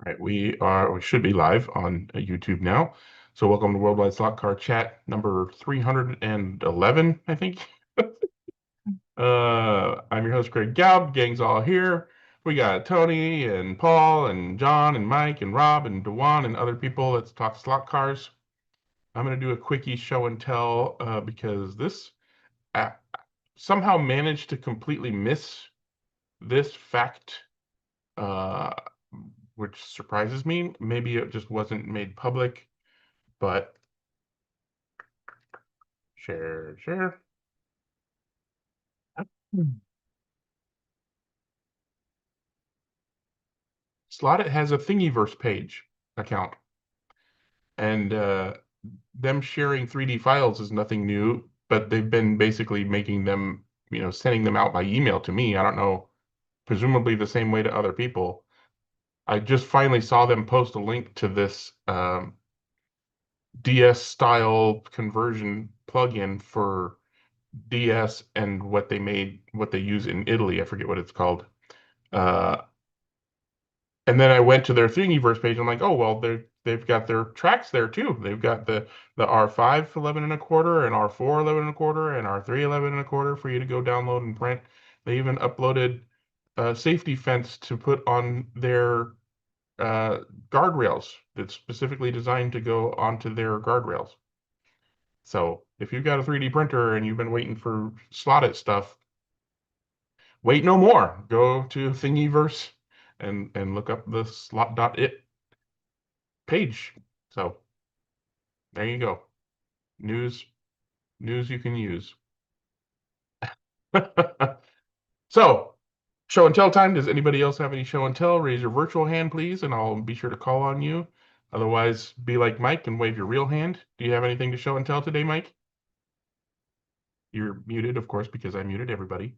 All right, we should be live on YouTube now. So welcome to Worldwide Slot Car Chat number 311, I think. I'm your host, Greg Gaub. Gang's all here. We got Tony and Paul and John and Mike and Rob and Dewan and other people. Let's talk slot cars. I'm going to do a quickie show and tell because this somehow managed to completely miss this fact, uh, which surprises me. Maybe it just wasn't made public, but share. Slotted has a Thingiverse page account, and them sharing 3D files is nothing new, but they've been basically making them, sending them out by email to me. I don't know, presumably the same way to other people. I just finally saw them post a link to this DS style conversion plugin for DS and what they use in Italy. I forget what it's called. And then I went to their Thingiverse page. I'm like, oh well, they've got their tracks there too. They've got the R5 11 and a quarter, and R4 11 and a quarter, and R3 11 and a quarter for you to go download and print. They even uploaded a safety fence to put on their guardrails that's specifically designed to go onto their guardrails. So if you've got a 3D printer and you've been waiting for slotted stuff, wait no more. Go to Thingiverse and look up the slot.it page. So there you go. News you can use. So show and tell time. Does anybody else have any show and tell? Raise your virtual hand, please, and I'll be sure to call on you. Otherwise, be like Mike and wave your real hand. Do you have anything to show and tell today, Mike? You're muted, of course, because I muted everybody.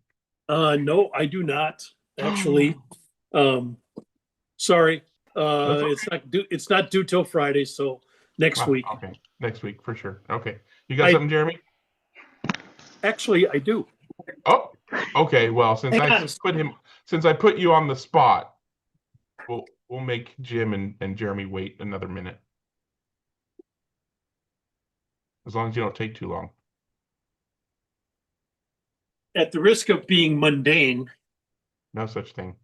No, I do not actually. Sorry. Okay. It's not due till Friday, so next week. Okay, next week for sure. Okay, you got something, Jeremy? Actually, I do. Oh, okay. Well, since I put you on the spot, we'll make Jim and Jeremy wait another minute, as long as you don't take too long. At the risk of being mundane, No such thing.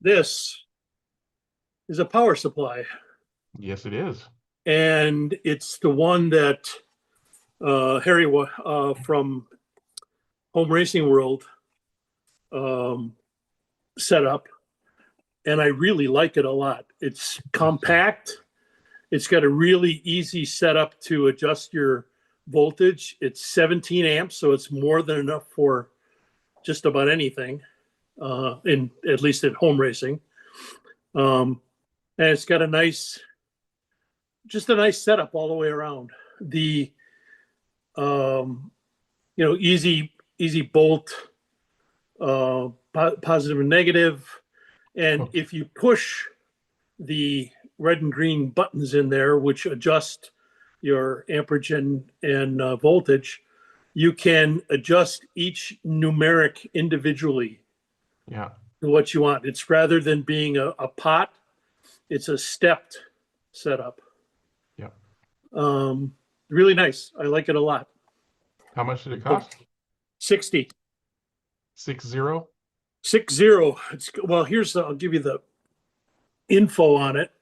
this is a power supply. Yes, it is. And it's the one that Harry from Home Racing World set up. And I really like it a lot. It's compact. It's got a really easy setup to adjust your voltage. It's 17 amps, so it's more than enough for just about anything, at least at home racing. And it's got a nice setup all the way around. The easy bolt, positive and negative, and if you push the red and green buttons in there, which adjust your amperage and voltage, you can adjust each numeric individually. Yeah. To what you want. It's rather than being a pot, it's a stepped setup. Yeah. Really nice. I like it a lot. How much did it cost? 60. 60? 60. Well, I'll give you the info on it.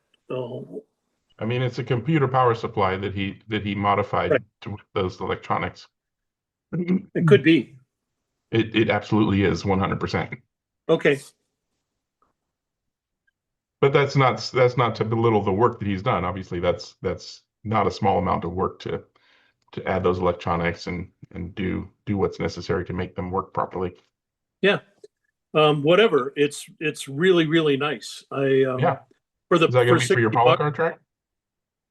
I mean, it's a computer power supply that he modified to those electronics. It could be. It absolutely is 100%. Okay. But that's not to belittle the work that he's done. Obviously, that's not a small amount of work to add those electronics and do what's necessary to make them work properly. Yeah. Whatever. It's really, really nice. Yeah. Is that going to be for your polycar track?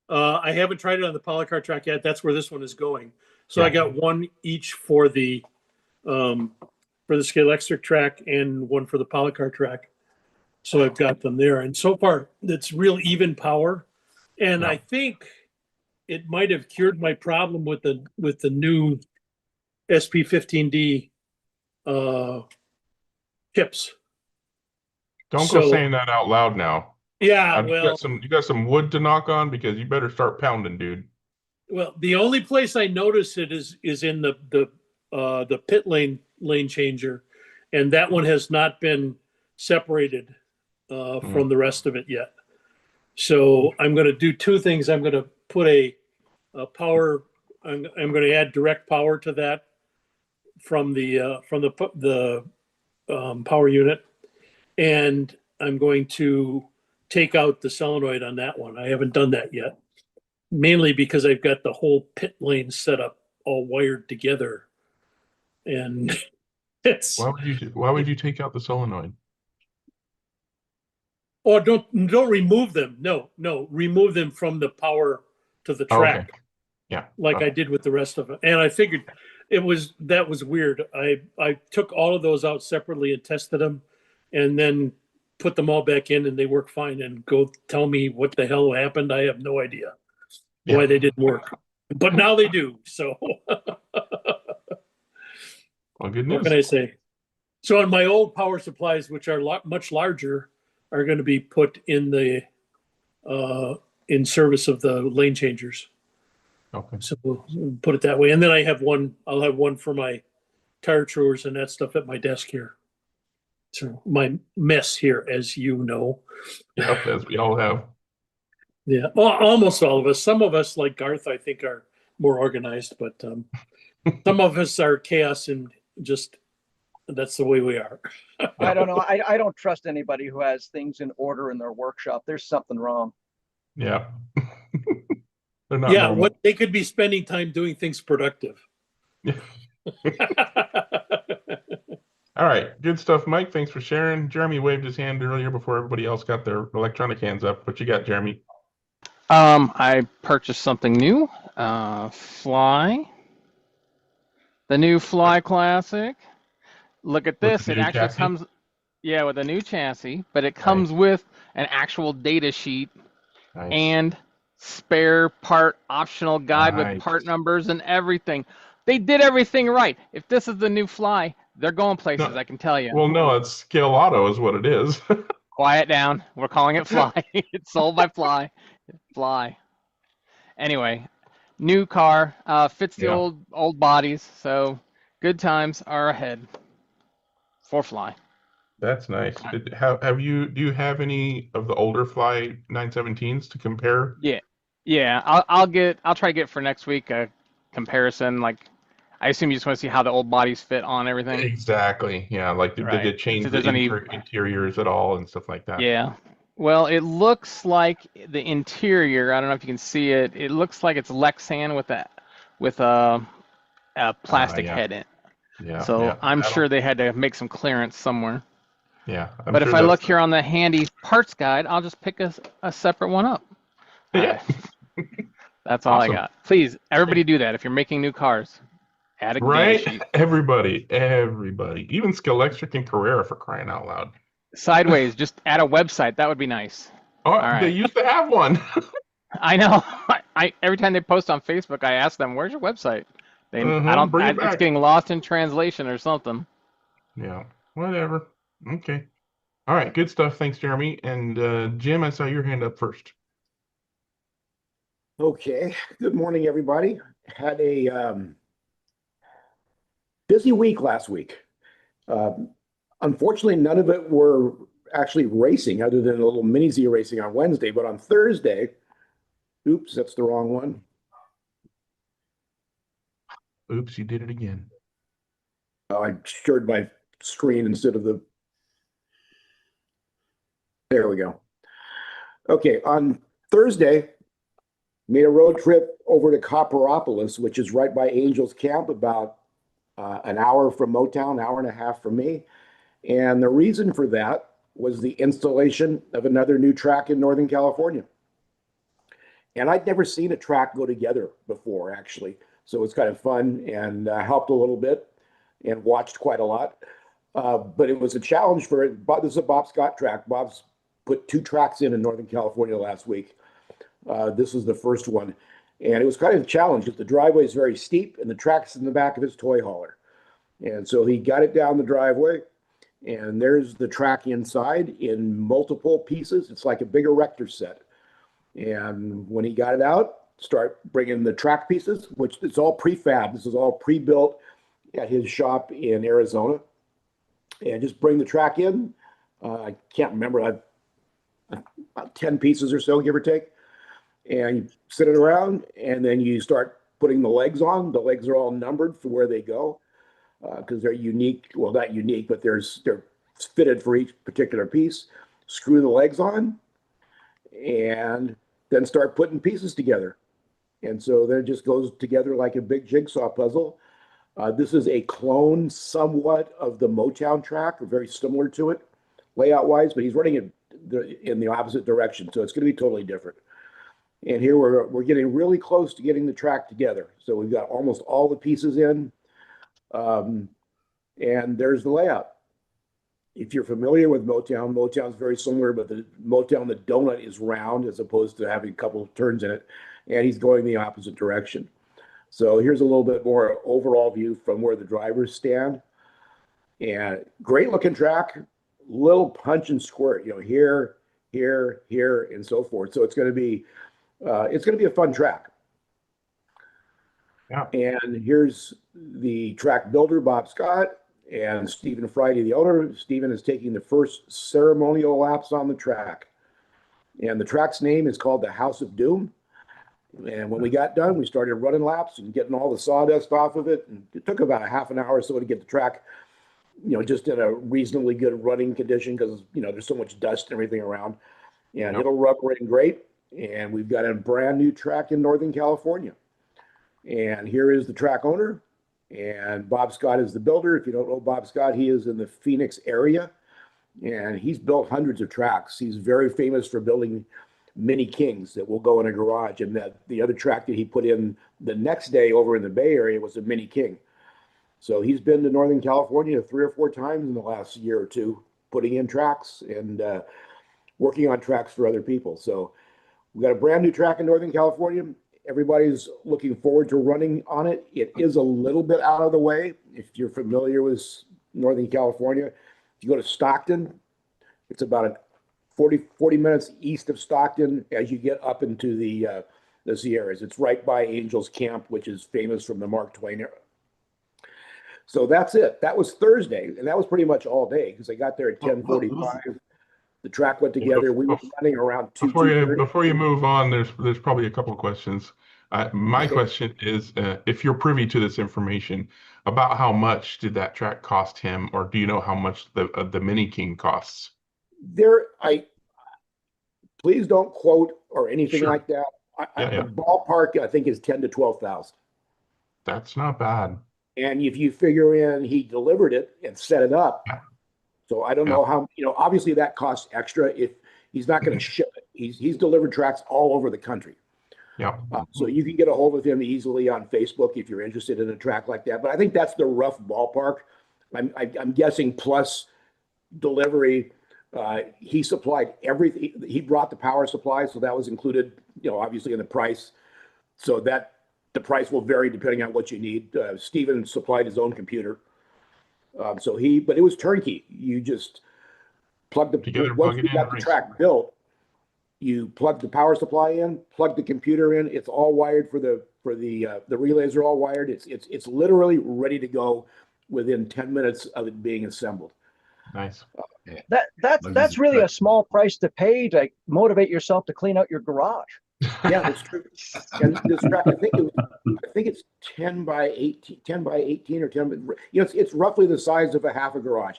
I haven't tried it on the polycar track yet. That's where this one is going. So yeah. I got one each for the Scalextric track and one for the polycar track. So I've got them there. And so far, it's real even power. And I think it might have cured my problem with the new SP15D chips. Don't go So saying that out loud now. yeah, You got some wood to knock on because you better start pounding, dude. well, the only place I notice it is in the pit lane changer, and that one has not been separated Mm. from the rest of it yet. So I'm going to do two things. I'm going to put a power. I'm going to add direct power to that from the power unit, and I'm going to take out the solenoid on that one. I haven't done that yet, mainly because I've got the whole pit lane set up all wired together, and it's Why would you take out the solenoid? oh, don't remove them. No, remove them from the power to the Oh, okay. track, Yeah. like I Okay. did with the rest of it. And I figured that was weird. I took all of those out separately and tested them, and then put them all back in, and they work fine. And go tell me what the hell happened. I have no idea Yeah. why they didn't work, but now they do. So Well, good what can news. I say? So on my old power supplies, which are much larger, are going to be put uh, in service of the lane changers. Okay. So put it that way. And then I'll have one for my tire truers and that stuff at my desk here. So my mess here, as you know. Yep, as we all have. Yeah, almost all of us. Some of us, like Garth, I think are more organized, but some of us are chaos, and just that's the way we are. I don't know. I don't trust anybody who has things in order in their workshop. There's something wrong. Yeah. They're not Yeah, normal. what they could be spending time doing things productive. Yeah. All right. Good stuff, Mike. Thanks for sharing. Jeremy waved his hand earlier before everybody else got their electronic hands up. What you got, Jeremy? I purchased something new. Fly. The new Fly Classic. Look at With this. the It new actually chassis? comes, yeah, with a new chassis, but it Nice. comes with an actual data sheet Nice. and spare part optional guide with Nice. part numbers and everything. They did everything right. If this is the new Fly, they're going places, No, I can tell you. well, no, it's Scale Auto is what it is. Quiet down. We're calling it Fly. It's sold by Fly. Fly. Anyway, new car, fits the Yeah. old bodies, so good times are ahead for Fly. That's nice. Do you have any of the older Fly 917s to compare? Yeah, yeah. I'll try to get for next week a comparison. Like, I assume you just want to see how the old bodies fit on everything, Exactly. Yeah. Like, did they right? See change if the there's any. interiors at all and stuff like that? Yeah. Well, it looks like the interior. I don't know if you can see it. It looks like it's Lexan with a plastic Yeah. head in. Yeah. So Yeah. I'm sure they had to make some clearance somewhere. Yeah. I'm But if sure I that's look here on the handy parts guide, I'll just pick a separate one up. yeah. That's all I Awesome. got. Please, everybody do that. If you're making new cars, add a data Right? sheet. Everybody. Even Scalextric and Carrera for crying out loud. Sideways, just add a website. That would be nice. Oh, All they right. used to have one. I know. I every time they post on Facebook, I ask them, "Where's your website?" Bring it It's back. getting lost in translation or something. Yeah. Whatever. Okay. All right. Good stuff. Thanks, Jeremy. And Jim, I saw your hand up first. Okay, good morning, everybody. Had a busy week last week. Unfortunately, none of it were actually racing other than a little mini Z racing on Wednesday. But on Thursday, oops, that's the wrong one. Oops, you did it again. Oh, I shared my screen instead of the. There we go. Okay, on Thursday, made a road trip over to Copperopolis, which is right by Angels Camp, about an hour from Motown, hour and a half from me. And the reason for that was the installation of another new track in Northern California. And I'd never seen a track go together before, actually. So it's kind of fun and helped a little bit and watched quite a lot. But it was a challenge for it. This is a Bob Scott track. Bob's put 2 tracks in Northern California last week. This was the first one. And it was kind of a challenge because the driveway is very steep and the track's in the back of his toy hauler. And so he got it down the driveway And there's the track inside in multiple pieces. It's like a big erector set. And when he got it out, start bringing the track pieces, which it's all prefab. This is all pre-built at his shop in Arizona. And just bring the track in. I can't remember, about 10 pieces or so, give or take. And you sit it around, and then you start putting the legs on. The legs are all numbered for where they go because they're unique. Well, not unique, but they're fitted for each particular piece. Screw the legs on, and then start putting pieces together. And so then it just goes together like a big jigsaw puzzle. This is a clone somewhat of the Motown track, or very similar to it layout-wise, but he's running it in the opposite direction, so it's going to be totally different. And here we're getting really close to getting the track together. So we've got almost all the pieces in, and there's the layout. If you're familiar with Motown, Motown's very similar, but the Motown, the donut is round as opposed to having a couple of turns in it, and he's going the opposite direction. So here's a little bit more overall view from where the drivers stand. And great looking track, little punch and squirt, here, here, here, and so forth. So it's going to be a fun track. Yeah. And here's the track builder, Bob Scott, and Stephen Friday, the owner. Stephen is taking the first ceremonial laps on the track. And the track's name is called the House of Doom. And when we got done, we started running laps and getting all the sawdust off of it. And it took about a half an hour or so to get the track, just in a reasonably good running condition because, there's so much dust and everything around. And it'll rubber in great. And we've got a brand new track in Northern California. And here is the track owner. And Bob Scott is the builder. If you don't know Bob Scott, he is in the Phoenix area. And he's built hundreds of tracks. He's very famous for building Mini Kings that will go in a garage. And the other track that he put in the next day over in the Bay Area was a Mini King. So he's been to Northern California 3 or 4 times in the last year or two, putting in tracks and working on tracks for other people. So we've got a brand new track in Northern California. Everybody's looking forward to running on it. It is a little bit out of the way. If you're familiar with Northern California, if you go to Stockton, it's about 40 minutes east of Stockton as you get up into the Sierras. It's right by Angels Camp, which is famous from the Mark Twain era. So that's it. That was Thursday, and that was pretty much all day because I got there at 10:45. The track went together. We were running around 2:30. Before you move on, there's probably a couple of questions. My question is, if you're privy to this information, about how much did that track cost him, or do you know how much the Mini King costs? Please don't quote or anything like that. Yeah. The ballpark, I think, is 10 to 12,000. That's not bad. And if you figure in he delivered it and set it up, so I don't know how, obviously that costs extra if he's not going to ship it. He's delivered tracks all over the country. Yeah. So you can get a hold of him easily on Facebook if you're interested in a track like that. But I think that's the rough ballpark. I'm guessing plus delivery. He supplied everything. He brought the power supply, so that was included, obviously in the price. So that the price will vary depending on what you need. Steven supplied his own computer. But it was turnkey. You just once you got the track built, you plug the power supply in, plug the computer in. It's all wired for the relays are all wired. It's literally ready to go within 10 minutes of it being assembled. Nice. That's really a small price to pay to motivate yourself to clean out your garage. Yeah, that's true. And this track, I think it's 10 by 18 or 10. It's roughly the size of a half a garage.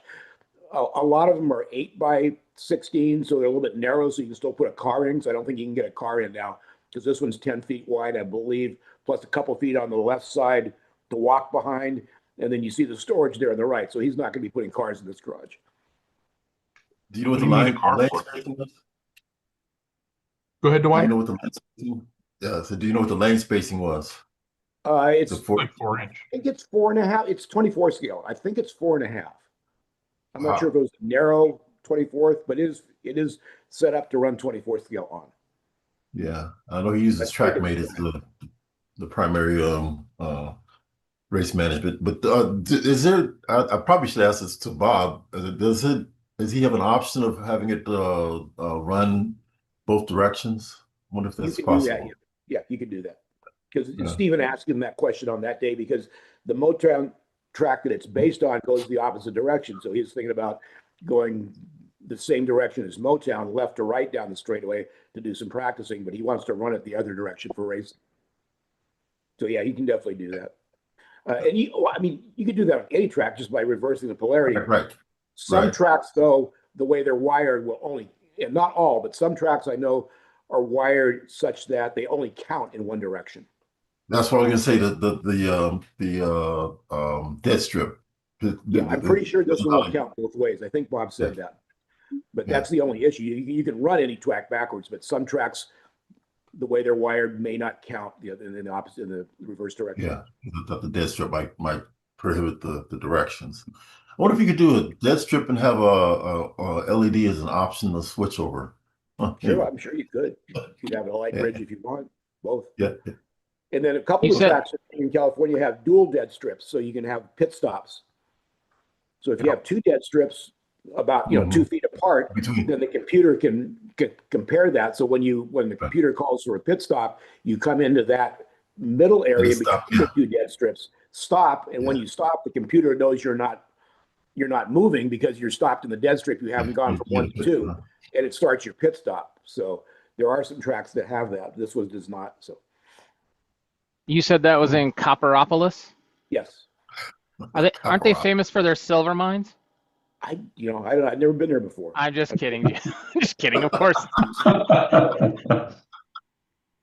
A lot of them are 8 by 16, so they're a little bit narrow, so you can still put a car in. So I don't think you can get a car in now because this one's 10 feet wide, I believe, plus a couple feet on the left side to walk behind, and then you see the storage there on the right. So he's not going to be putting cars in this garage. Do you know what the line spacing was? Go ahead, Dwight. Do you know what the lane spacing? Yeah. So do you know what the lane spacing was? It's like 4-inch. I think it's 4.5. It's 24 scale. I think it's 4.5. I'm not sure if it was a narrow 24th, but it is set up to run 24 scale on. Yeah, I know he uses TrackMate as the primary race management. But is there? I probably should ask this to Bob. Does he have an option of having it run both directions? I wonder if You that's can do that. possible. Yeah, you can do that. Because Yeah. Stephen asked him that question on that day because the Motown track that it's based on goes the opposite direction. So he's thinking about going the same direction as Motown, left to right down the straightaway to do some practicing, but he wants to run it the other direction for racing. So yeah, he can definitely do that. And I mean, you could do that on any track just by reversing the polarity. Right. Some Right. tracks, though, the way they're wired will only, and not all, but some tracks I know are wired such that they only count in one direction. That's what I was gonna say. Dead strip. Yeah, I'm pretty sure this one will count both ways. I think Bob said that. But Yeah. that's the only issue. You can run any track backwards, but some tracks, the way they're wired, may not count in the opposite, in the reverse direction. Yeah, the dead strip might prohibit the directions. I wonder if you could do a dead strip and have a LED as an option to switch over. Huh, Sure, anyway. I'm sure you could. You'd have a light bridge if you want, both. Yeah. And then a couple You of said- tracks in California have dual dead strips, so you can have pit stops. So if you have two dead strips about 2 feet apart, Between then the computer can compare that. So when the computer calls for a pit stop, you come into that middle area stop, between the two dead strips, stop, and when you stop, the computer knows you're not moving because you're stopped in the dead strip. You haven't gone from 1 to 2, and it starts your pit stop. So there are some tracks that have that. This one does not. So You said that was in Copperopolis? yes, Aren't they famous for their silver mines? I've never been there before. I'm just kidding. Just kidding, of course.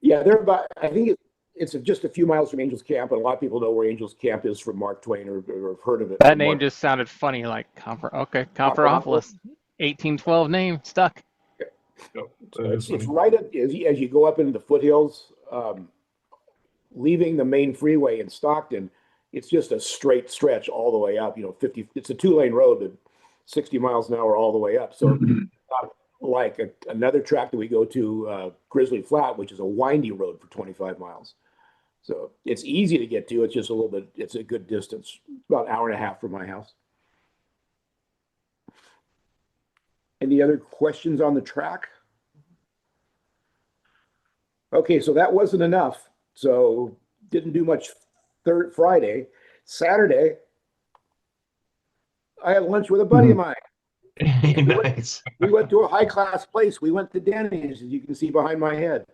Yeah, they're about. I think it's just a few miles from Angels Camp, and a lot of people know where Angels Camp is from Mark Twain or have heard of it. That name just sounded funny, like Copperopolis. 1812 name, stuck. It's right as you go up into the foothills, leaving the main freeway in Stockton. It's just a straight stretch all the way up. 50. It's a 2-lane road that 60 miles an hour all the way up. So like another track that we go to, Grizzly Flat, which is a windy road for 25 miles. So it's easy to get to. It's just a little bit, it's a good distance, about an hour and a half from my house. Any other questions on the track? Okay, so that wasn't enough. So didn't do much Friday. Saturday, I had lunch with a buddy of mine. Nice. We went to a high-class place. We went to Denny's, as you can see behind my head.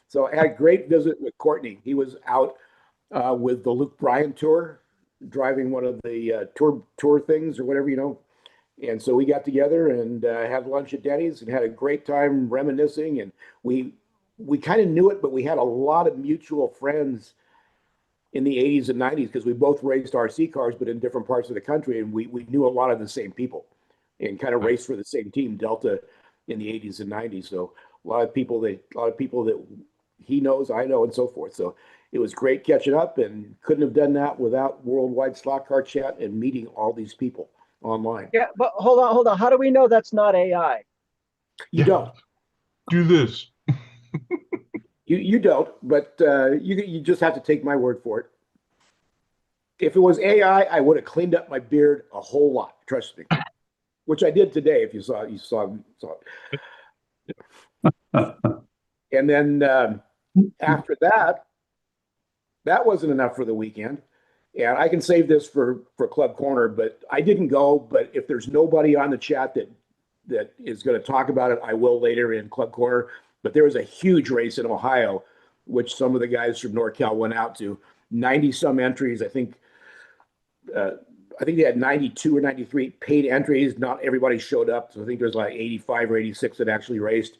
So I had a great visit with Courtney. He was out with the Luke Bryan tour, driving one of the tour things or whatever, And so we got together and had lunch at Denny's and had a great time reminiscing. And we kind of knew it, but we had a lot of mutual friends in the 80s and 90s because we both raced RC cars, but in different parts of the country. And we knew a lot of the same people and kind of raced for the same team, Delta, in the 80s and 90s. So a lot of people that he knows, I know, and so forth. So it was great catching up, and couldn't have done that without Worldwide Slot Car Chat and meeting all these people online. Yeah, but hold on. How do we know that's not AI? You don't. Do this. You don't, but you just have to take my word for it. If it was AI, I would have cleaned up my beard a whole lot. Trust me. Which I did today. If you saw it. And then after that wasn't enough for the weekend. And I can save this for Club Corner, but I didn't go. But if there's nobody on the chat that is going to talk about it, I will later in Club Corner. But there was a huge race in Ohio, which some of the guys from NorCal went out to. 90-some entries. I think they had 92 or 93 paid entries. Not everybody showed up. So I think there's like 85 or 86 that actually raced.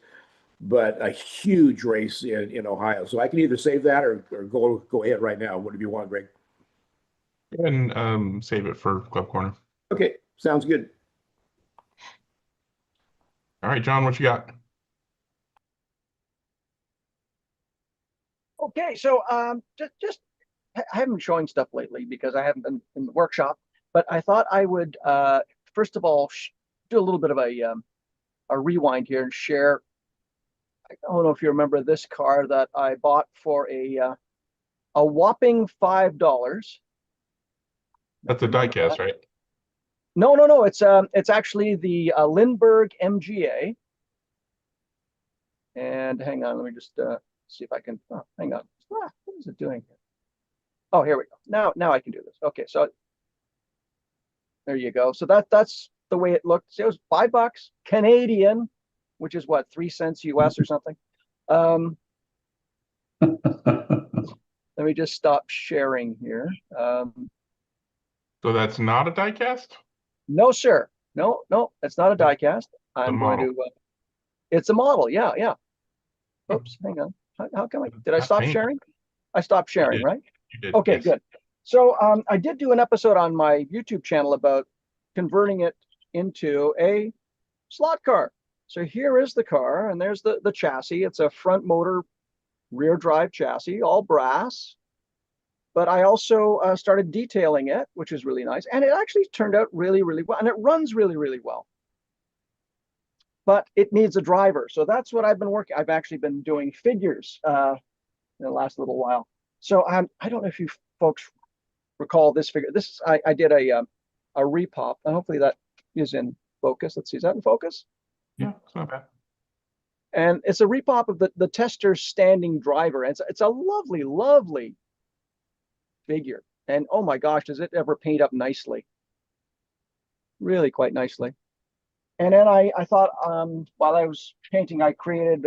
But a huge race in Ohio. So I can either save that or go ahead right now. Whatever you want, Greg. And save it for Club Corner. Okay, sounds good. All right, John, what you got? Okay, so just I haven't been showing stuff lately because I haven't been in the workshop. But I thought I would first of all do a little bit of a rewind here and share. I don't know if you remember this car that I bought for a whopping $5. That's a diecast, right? No. It's actually the Lindbergh MGA. And hang on, let me just see if I can. Oh, hang on. What is it doing here? Oh, here we go. Now I can do this. Okay, so there you go. So that's the way it looked. So it was $5 Canadian, which is what, 3 cents US or something. Let me just stop sharing here. So that's not a diecast? No, sir. No, it's not a diecast. I'm going model. to. It's a model. Yeah. Oops, hang on. How come did I stop sharing? I stopped sharing, right? You did. Okay, Yes. good. So I did do an episode on my YouTube channel about converting it into a slot car. So here is the car, and there's the chassis. It's a front motor, rear drive chassis, all brass. But I also started detailing it, which is really nice. And it actually turned out really, really well. And it runs really, really well. But it needs a driver. So that's what I've been working. I've actually been doing figures in the last little while. So I don't know if you folks recall this figure. I did a repop, and hopefully that is in focus. Let's see, is that in focus? Yeah, it's not bad. And it's a repop of the Tester standing driver. And it's a lovely, lovely figure. And oh my gosh, does it ever paint up nicely? Really quite nicely. And then I thought, while I was painting, I created,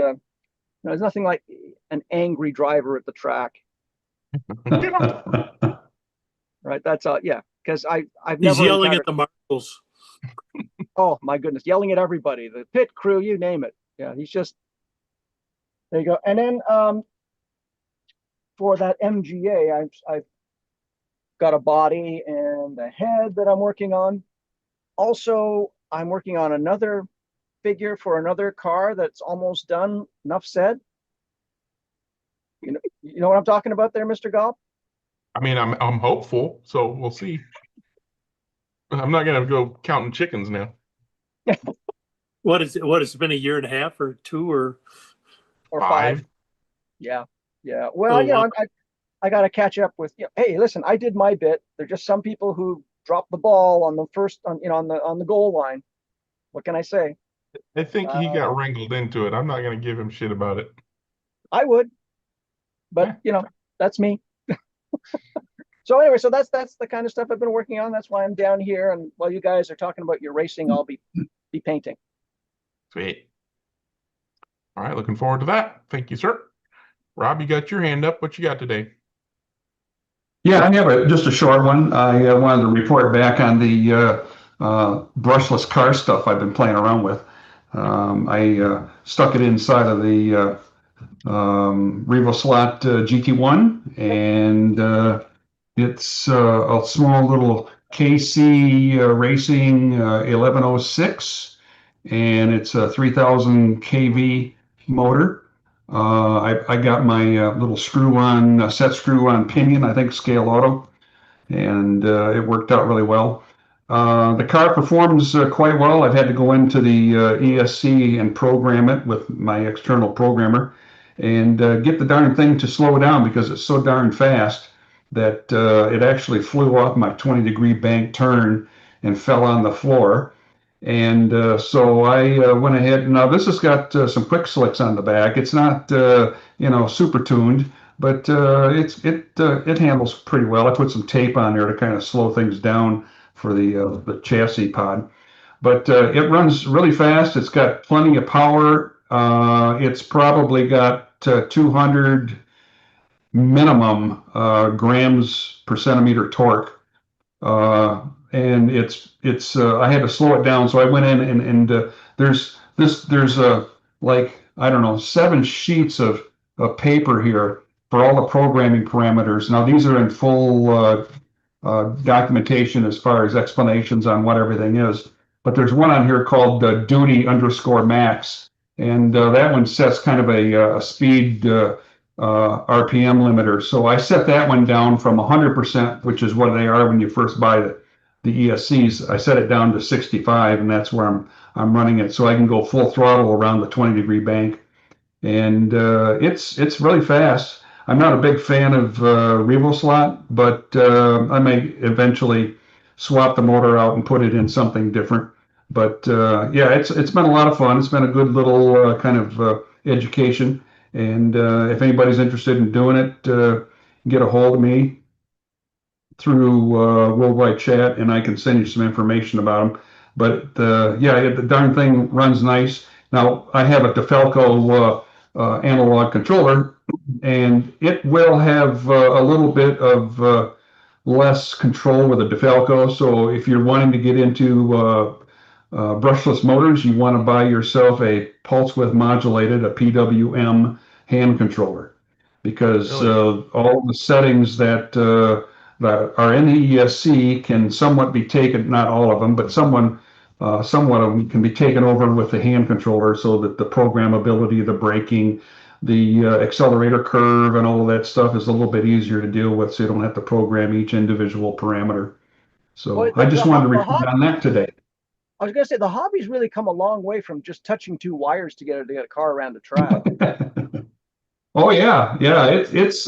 there's nothing like an angry driver at the track. Right, that's yeah, because I've He's never yelling encountered, at the marshals. oh my goodness, yelling at everybody, the pit crew, you name it. Yeah, he's just, there you go. And then for that MGA, I've got a body and a head that I'm working on. Also, I'm working on another figure for another car that's almost done. Enough said. You know what I'm talking about there, Mr. Gobb? I mean, I'm hopeful, so we'll see. I'm not gonna go counting chickens now. What is it? What has it been, a year and a half or 2 or 5? Yeah. Well, Oh, I got to catch up with. Hey, listen, I did my bit. There's just some people who dropped the ball on the first, on the goal line. What can I say? I think he got wrangled into it. I'm not gonna give him shit about it. I would, but that's me. So anyway, so that's the kind of stuff I've been working on. That's why I'm down here, and while you guys are talking about your racing, I'll be painting. Sweet. All right, looking forward to that. Thank you, sir. Rob, you got your hand up. What you got today? Yeah, I have just a short one. I wanted to report back on the brushless car stuff I've been playing around with. I stuck it inside of the RevoSlot GT1, and it's a small little KC Racing 1106, and it's a 3000 kV motor. I got my little screw-on, set screw-on pinion, I think scale auto, and it worked out really well. The car performs quite well. I've had to go into the ESC and program it with my external programmer and get the darn thing to slow down because it's so darn fast that it actually flew off my 20-degree bank turn and fell on the floor. And so I went ahead. Now this has got some quick slicks on the back. It's not super tuned, but it handles pretty well. I put some tape on there to kind of slow things down for the chassis pod. But it runs really fast. It's got plenty of power. It's probably got 200 minimum grams per centimeter torque. And it's I had to slow it down, so I went in and there's like, I don't know, 7 sheets of paper here for all the programming parameters. Now these are in full documentation as far as explanations on what everything is, but there's one on here called duty_max, and that one sets kind of a speed RPM limiter. So I set that one down from 100%, which is what they are when you first buy the ESCs. I set it down to 65, and that's where I'm running it, so I can go full throttle around the 20-degree bank, and it's really fast. I'm not a big fan of RevoSlot, but I may eventually swap the motor out and put it in something different. But yeah, it's been a lot of fun. It's been a good little kind of education. And if anybody's interested in doing it, get a hold of me through worldwide chat, and I can send you some information about them. But yeah, the darn thing runs nice. Now I have a DeFalco analog controller, and it will have a little bit of less control with a DeFalco. So if you're wanting to get into brushless motors, you want to buy yourself a pulse width modulated, a PWM hand controller, because Really? all the settings that are in the ESC can somewhat be taken, not all of them, but somewhat of them can be taken over with the hand controller, so that the programmability, the braking, the accelerator curve, and all of that stuff is a little bit easier to deal with, so you don't have to program each individual parameter. Well, So I just wanted to report on that today. I was going to say the hobby's really come a long way from just touching two wires together to get a car around a track. Oh yeah, yeah. It's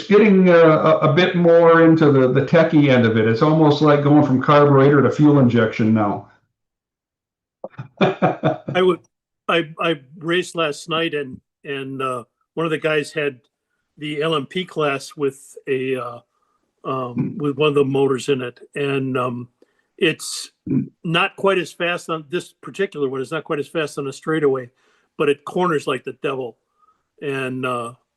getting a bit more into the techie end of it. It's almost like going from carburetor to fuel injection now. I raced last night, and one of the guys had the LMP class with with one of the motors in it, and it's not quite as fast on this particular one. It's not quite as fast on a straightaway, but it corners like the devil, and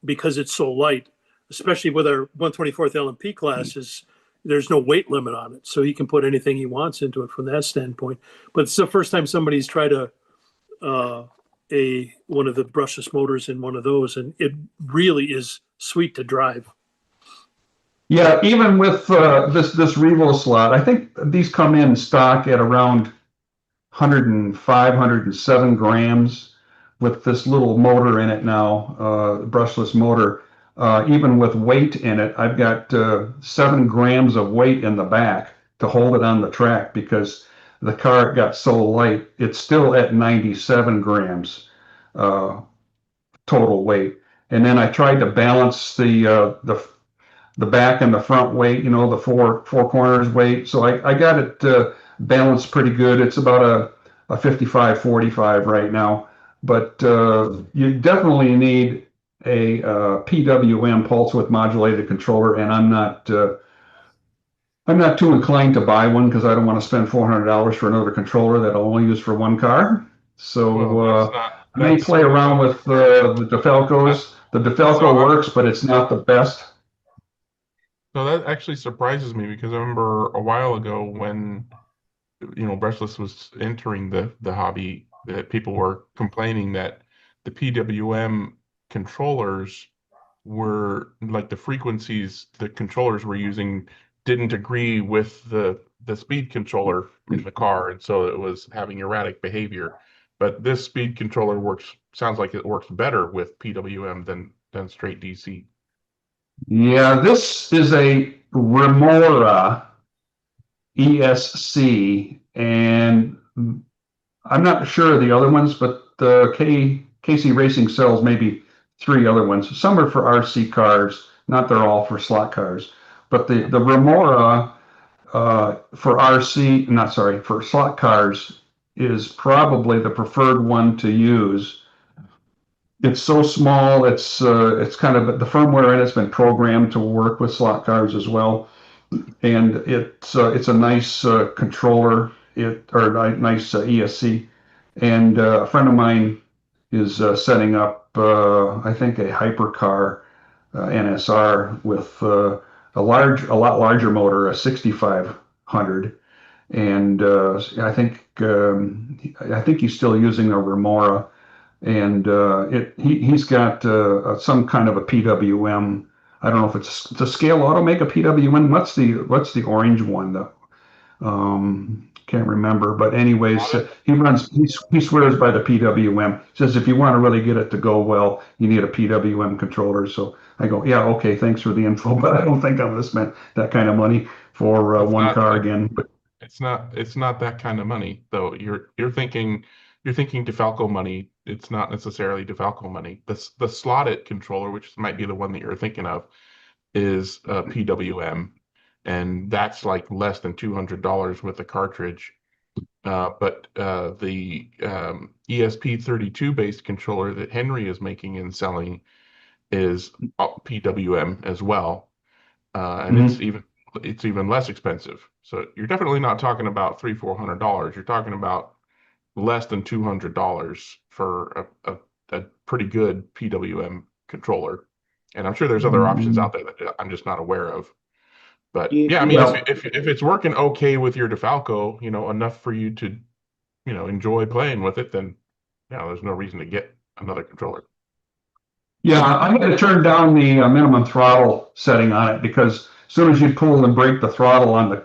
because it's so light, especially with our 124th LMP classes, there's no weight limit on it, so he can put anything he wants into it from that standpoint. But it's the first time somebody's tried one of the brushless motors in one of those, and it really is sweet to drive. Yeah, even with this Revo slot, I think these come in stock at around 105, 107 grams with this little motor in it now, brushless motor. Even with weight in it, I've got 7 grams of weight in the back to hold it on the track, because the car got so light. It's still at 97 grams total weight. And then I tried to balance the back and the front weight, the four corners weight. So I got it balanced pretty good. It's about a 55-45 right now. But you definitely need a PWM pulse width modulated controller, and I'm not too inclined to buy one, because I don't want to spend $400 for another controller that I'll only use for one car. So Well, I may play around with the DeFalcos. The DeFalco works, but it's not the best. So that actually surprises me, because I remember a while ago when brushless was entering the hobby, that people were complaining that the PWM controllers were like the frequencies the controllers were using didn't agree with the speed controller in the car, and so it was having erratic behavior. But this speed controller sounds like it works better with PWM than straight DC. Yeah, this is a Remora ESC, and I'm not sure of the other ones, but KC Racing sells maybe 3 other ones. Some are for RC cars, not they're all for slot cars. But the Remora for RC, not sorry, for slot cars is probably the preferred one to use. It's so small. It's kind of the firmware in it's been programmed to work with slot cars as well, and it's a nice controller. Or a nice ESC, and a friend of mine is setting up I think a hypercar NSR with a lot larger motor, a 6500, and I think he's still using a Remora, and he's got some kind of a PWM. I don't know if does Scale Auto make a PWM? What's the orange one though? Can't remember, but anyways, he swears by the PWM. Says if you want to really get it to go well, you need a PWM controller. So I go, yeah, okay, thanks for the info, but I don't think I'm going to spend that kind of money for one car again. But it's not that kind of money though. You're thinking DeFalco money. It's not necessarily DeFalco money. The slotted controller, which might be the one that you're thinking of, is PWM. and that's like less than $200 with a cartridge. But the ESP32 based controller that Henry is making and selling is PWM as well, and it's even less expensive. So you're definitely not talking about $300-400. You're talking about less than $200 for a pretty good PWM controller. And I'm sure there's other options out there that I'm just not aware of. But yeah, I mean, Well, if it's working okay with your DeFalco, enough for you to, enjoy playing with it, then yeah, there's no reason to get another controller. yeah, I'm going to turn down the minimum throttle setting on it because as soon as you pull and break the throttle on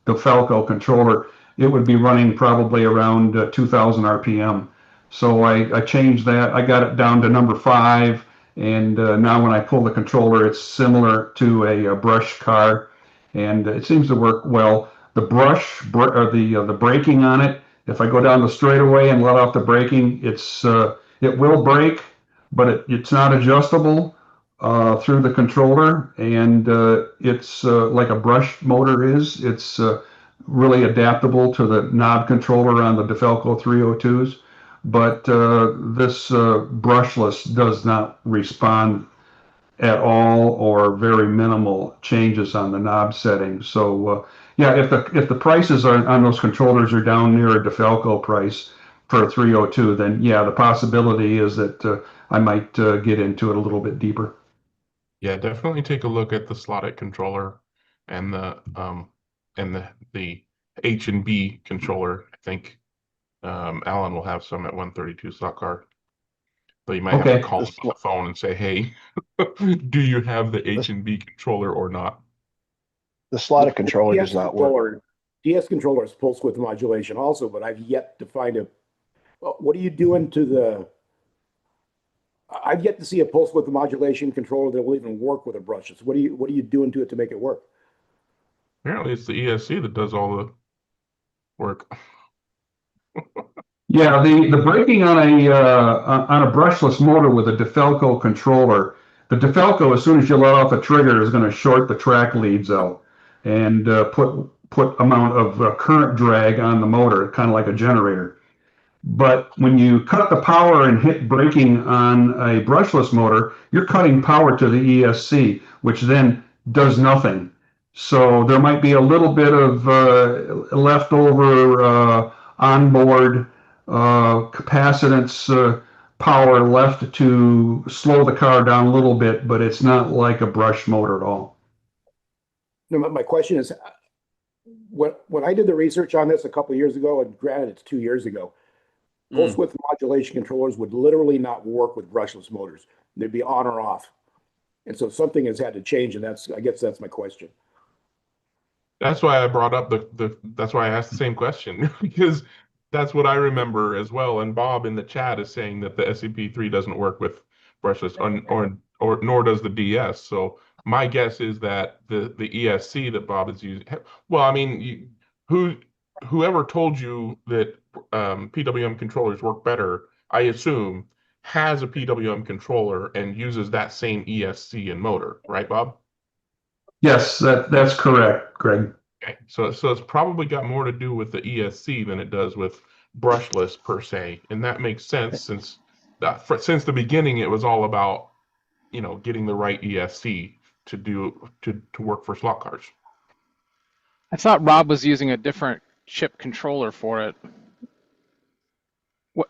the Falco controller, it would be running probably around 2,000 RPM. So I changed that. I got it down to number 5, and now when I pull the controller, it's similar to a brush car, and it seems to work well. The the braking on it, if I go down the straightaway and let off the braking, it will brake, but it's not adjustable through the controller, and it's like a brush motor is. It's really adaptable to the knob controller on the DeFalco 302s, but this brushless does not respond at all or very minimal changes on the knob settings. So yeah, if the prices on those controllers are down near a DeFalco price for a 302, then yeah, the possibility is that I might get into it a little bit deeper. Yeah, definitely take a look at the slotted controller and the H and B controller. I think Alan will have some at 132 slot car. But you might have to Okay. call him on the phone and say, "Hey, do you have the H and B controller or not?" The slotted controller does not work. DS controller is pulse width modulation also, but I've yet to find a. What are you doing to the? I've yet to see a pulse width modulation controller that will even work with a brushless. What are you doing to it to make it work? Apparently, it's the ESC that does all the work. Yeah, the braking on a brushless motor with a DeFalco controller, the DeFalco, as soon as you let off a trigger, is going to short the track leads out and put amount of current drag on the motor, kind of like a generator. But when you cut the power and hit braking on a brushless motor, you're cutting power to the ESC, which then does nothing. So there might be a little bit of leftover onboard capacitance power left to slow the car down a little bit, but it's not like a brush motor at all. No, my question is, when I did the research on this a couple of years ago, and granted it's 2 years ago, pulse width modulation controllers would literally not work with brushless motors. They'd be on or off. And so something has had to change, and I guess that's my question. That's why I brought up that's why I asked the same question because that's what I remember as well. And Bob in the chat is saying that the SCP-3 doesn't work with brushless or nor does the DS. So my guess is that the ESC that Bob is using. Well, I mean, whoever told you that PWM controllers work better, I assume, has a PWM controller and uses that same ESC and motor, right, Bob? Yes, that's correct, Greg. Okay, so it's probably got more to do with the ESC than it does with brushless per se, and that makes sense since the beginning it was all about getting the right ESC to work for slot cars. I thought Rob was using a different chip controller for it.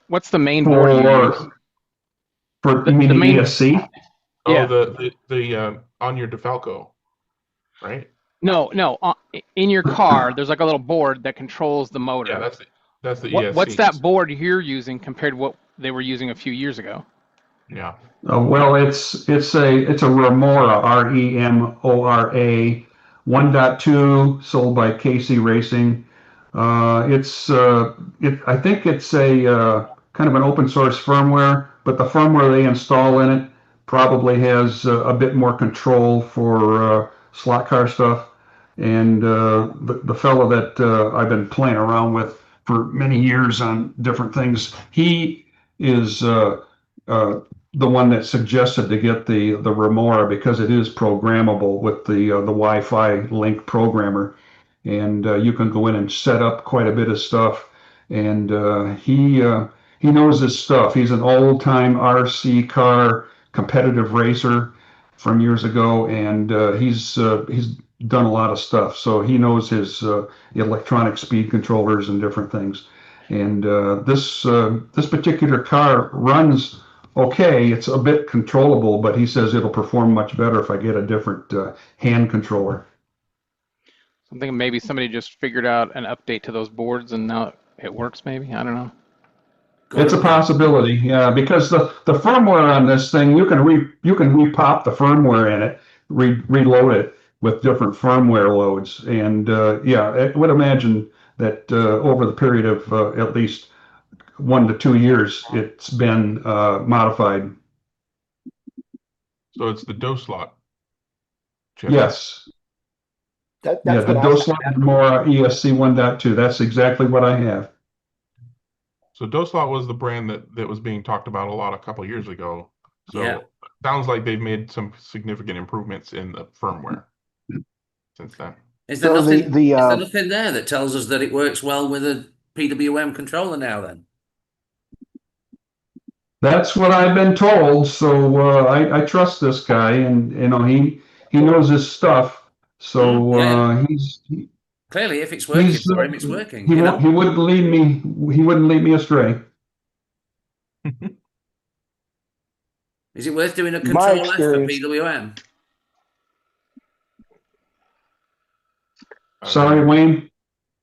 What's the main board you use? You mean the main ESC? Oh, Yeah. the on your DeFalco, right? No. In your car, there's like a little board that controls the motor. Yeah, that's the ESC. What's that board you're using compared to what they were using a few years ago? Yeah. Well, it's a Remora, REMORA 1.2, sold by KC Racing. I think it's a kind of an open source firmware, but the firmware they install in it probably has a bit more control for slot car stuff. And the fellow that I've been playing around with for many years on different things, he is the one that suggested to get the Remora because it is programmable with the Wi-Fi link programmer, and you can go in and set up quite a bit of stuff. And he knows his stuff. He's an old-time RC car competitive racer from years ago, and he's done a lot of stuff. So he knows his electronic speed controllers and different things. And this particular car runs okay. It's a bit controllable, but he says it'll perform much better if I get a different hand controller. I'm thinking maybe somebody just figured out an update to those boards and now it works. Maybe I don't know. It's a possibility, yeah, because the firmware on this thing you can repop the firmware in it, reload it with different firmware loads, and yeah, I would imagine that over the period of at least 1 to 2 years, it's been modified. So it's the DOS slot chip. Yes. That's Yeah, the what I DOS have. Remora ESC 1.2. That's exactly what I have. So DOSLot was the brand that was being talked about a lot a couple years ago. So Yeah. sounds like they've made some significant improvements in the firmware since then. Is there So nothing? the, Is there nothing there that tells us that it works well with a PWM controller now? Then That's what I've been told. So I trust this guy, and you know he knows his stuff. So Yeah. he's clearly, if it's working he's for him, it's working. he You won't know, he wouldn't lead me astray. is it worth doing a My Control F for experience- PWM? Sorry, Wayne.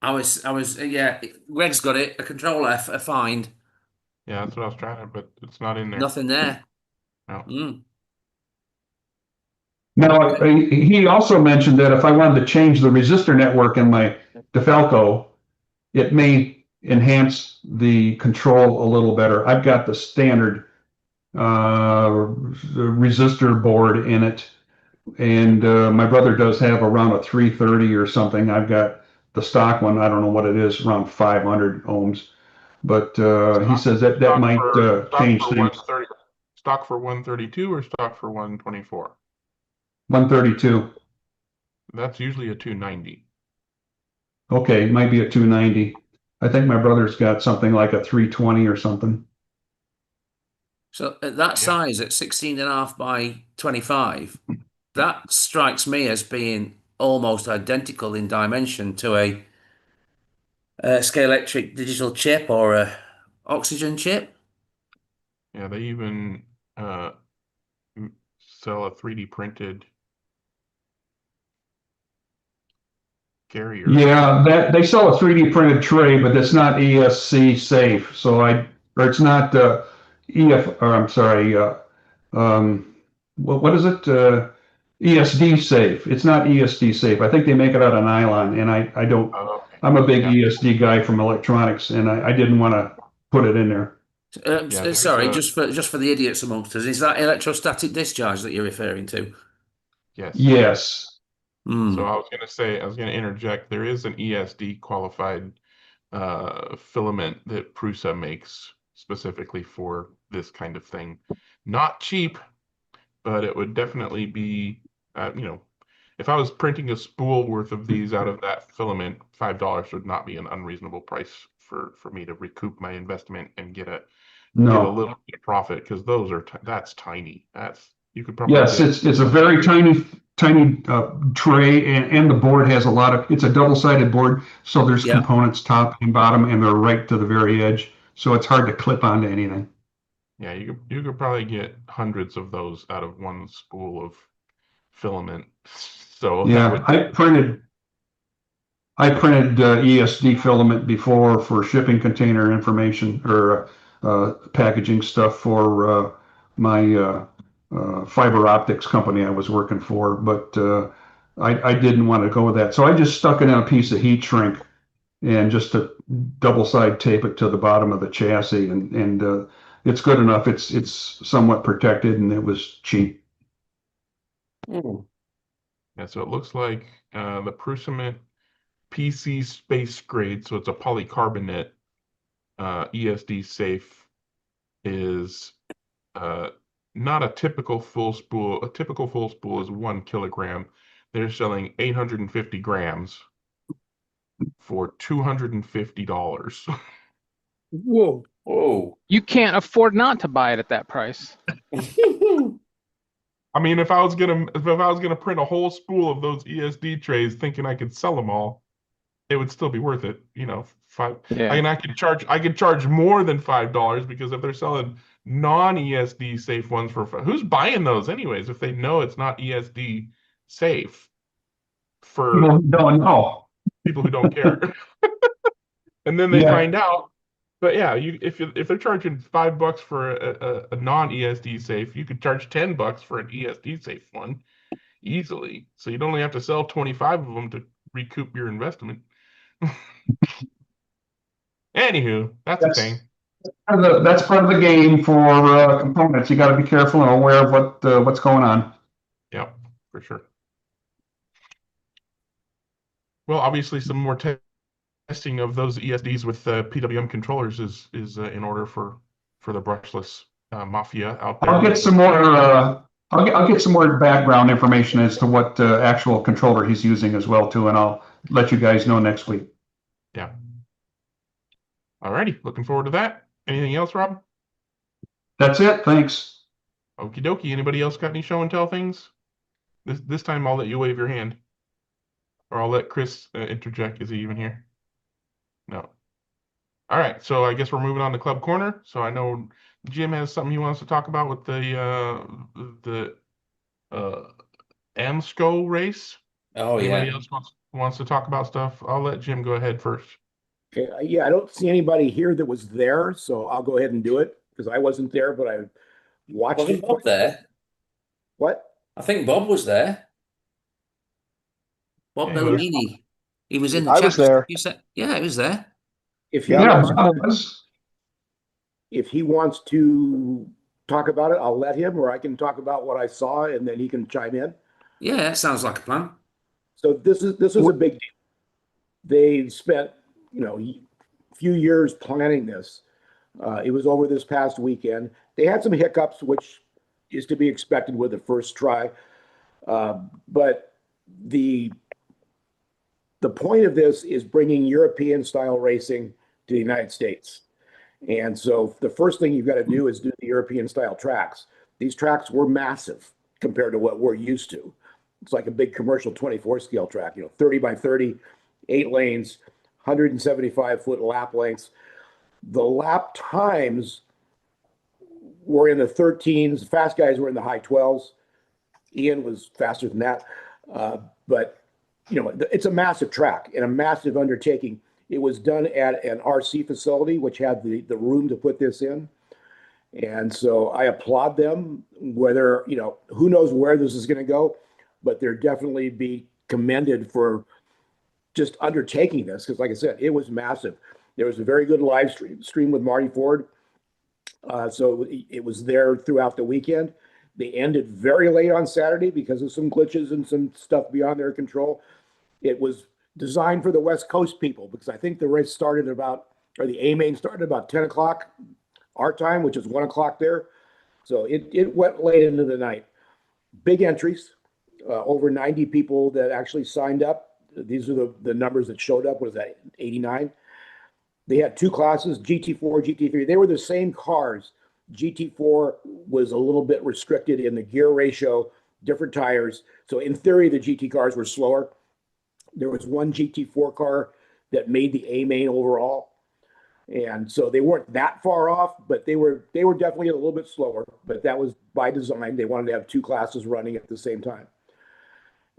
I was, yeah. Greg's got it. A Control F, a find. Yeah, that's what I was trying to, but it's not in there. Nothing there. No. Mm. Now, he also mentioned that if I wanted to change the resistor network in my DeFalco, it may enhance the control a little better. I've got the standard resistor board in it, and my brother does have around a 330 or something. I've got the stock one. I don't know what it is, around 500 ohms. But he says that might change things. Stock for 132 or stock for 124? 132. That's usually a 290. Okay, it might be a 290. I think my brother's got something like a 320 or something. So at that size, at 16.5 by 25, that strikes me as being almost identical in dimension to a Scalextric digital chip or a oxygen chip. Yeah, they even sell a 3D printed carrier. Yeah, that they sell a 3D printed tray, but it's not ESC safe. So it's not EF, or I'm sorry, what is it? ESD safe. It's not ESD safe. I think they make it out of nylon, and I don't. Oh, okay. I'm a big ESD guy from electronics, and I didn't want to put it in there. Sorry, just for the idiots amongst us, is that electrostatic discharge that you're referring to? Yes. Yes. So I was going to interject. There is an ESD qualified filament that Prusa makes specifically for this kind of thing. Not cheap, but it would definitely be, if I was printing a spool worth of these out of that filament, $5 would not be an unreasonable price for me to recoup my investment and get a little bit of profit, because those are that's tiny. You could probably it's a very tiny tray, and the board has a lot of. It's a double-sided board, so there's components top and bottom, and they're right to the very edge, so it's hard to clip onto anything. Yeah, you could probably get hundreds of those out of one spool of filament. So yeah, I printed ESD filament before for shipping container information or packaging stuff for my fiber optics company I was working for, but I didn't want to go with that, so I just stuck it in a piece of heat shrink and just to double side tape it to the bottom of the chassis, and it's good enough. It's somewhat protected, and it was cheap. Yeah, so it looks like the Prusament PC space grade, so it's a polycarbonate ESD safe, is not a typical full spool. A typical full spool is 1 kilogram. They're selling 850 grams for $250. Whoa. Whoa. You can't afford not to buy it at that price. I mean, if I was gonna print a whole spool of those ESD trays, thinking I could sell them all, it would still be worth it. You know, Yeah. I could charge more than $5 because if they're selling non-ESD safe ones who's buying those anyways if they know it's not ESD safe for People don't know. people who don't care. And then they Yeah. find out. But yeah, if they're charging $5 for a non-ESD safe, you could charge $10 for an ESD safe one easily. So you'd only have to sell 25 of them to recoup your investment. Anywho, that's a thing. That's part of the game for components. You got to be careful and aware of what's going on. Yep, for sure. Well, obviously, some more testing of those ESDs with PWM controllers is in order for the brushless mafia out there. I'll get some more. I'll get some more background information as to what actual controller he's using as well too, and I'll let you guys know next week. Yeah. Alrighty, looking forward to that. Anything else, Rob? That's it. Thanks. Okie dokie. Anybody else got any show and tell things? This time I'll let you wave your hand, or I'll let Chris interject. Is he even here? No. All right, so I guess we're moving on to Club Corner. So I know Jim has something he wants to talk about with the AMSCO race. Oh, Anybody yeah. else wants to talk about stuff? I'll let Jim go ahead first. Okay, yeah, I don't see anybody here that was there, so I'll go ahead and do it because I wasn't there, but I watched Wasn't it. Bob there? What? I think Bob was there. Bob Yeah, he was. Bellini. He was in the I chat. was there. You said, yeah, he was there. If he Yeah, wants, if he wants to talk about it, I'll let him, or I can talk about what I saw, and then he can chime in. Yeah, that sounds like a plan. So this is a big deal. They spent, a few years planning this. It was over this past weekend. They had some hiccups, which is to be expected with the first try. But the point of this is bringing European style racing to the United States. And so the first thing you've got to do is do the European style tracks. These tracks were massive compared to what we're used to. It's like a big commercial 24 scale track, 30 by 30, 8 lanes, 175-foot lap lengths. The lap times were in the 13s. The fast guys were in the high 12s. Ian was faster than that. But, it's a massive track and a massive undertaking. It was done at an RC facility, which had the room to put this in. And so I applaud them, whether, who knows where this is going to go, but they're definitely be commended for just undertaking this. Because like I said, it was massive. There was a very good live stream with Marty Ford. So it was there throughout the weekend. They ended very late on Saturday because of some glitches and some stuff beyond their control. It was designed for the West Coast people because I think the race started the A main started about 10 o'clock our time, which is 1 o'clock there. So it went late into the night. Big entries, over 90 people that actually signed up. These are the numbers that showed up. Was that 89? They had two classes, GT4, GT3. They were the same cars. GT4 was a little bit restricted in the gear ratio, different tires. So in theory, the GT cars were slower. There was one GT4 car that made the A main overall. And so they weren't that far off, but they were definitely a little bit slower. But that was by design. They wanted to have two classes running at the same time.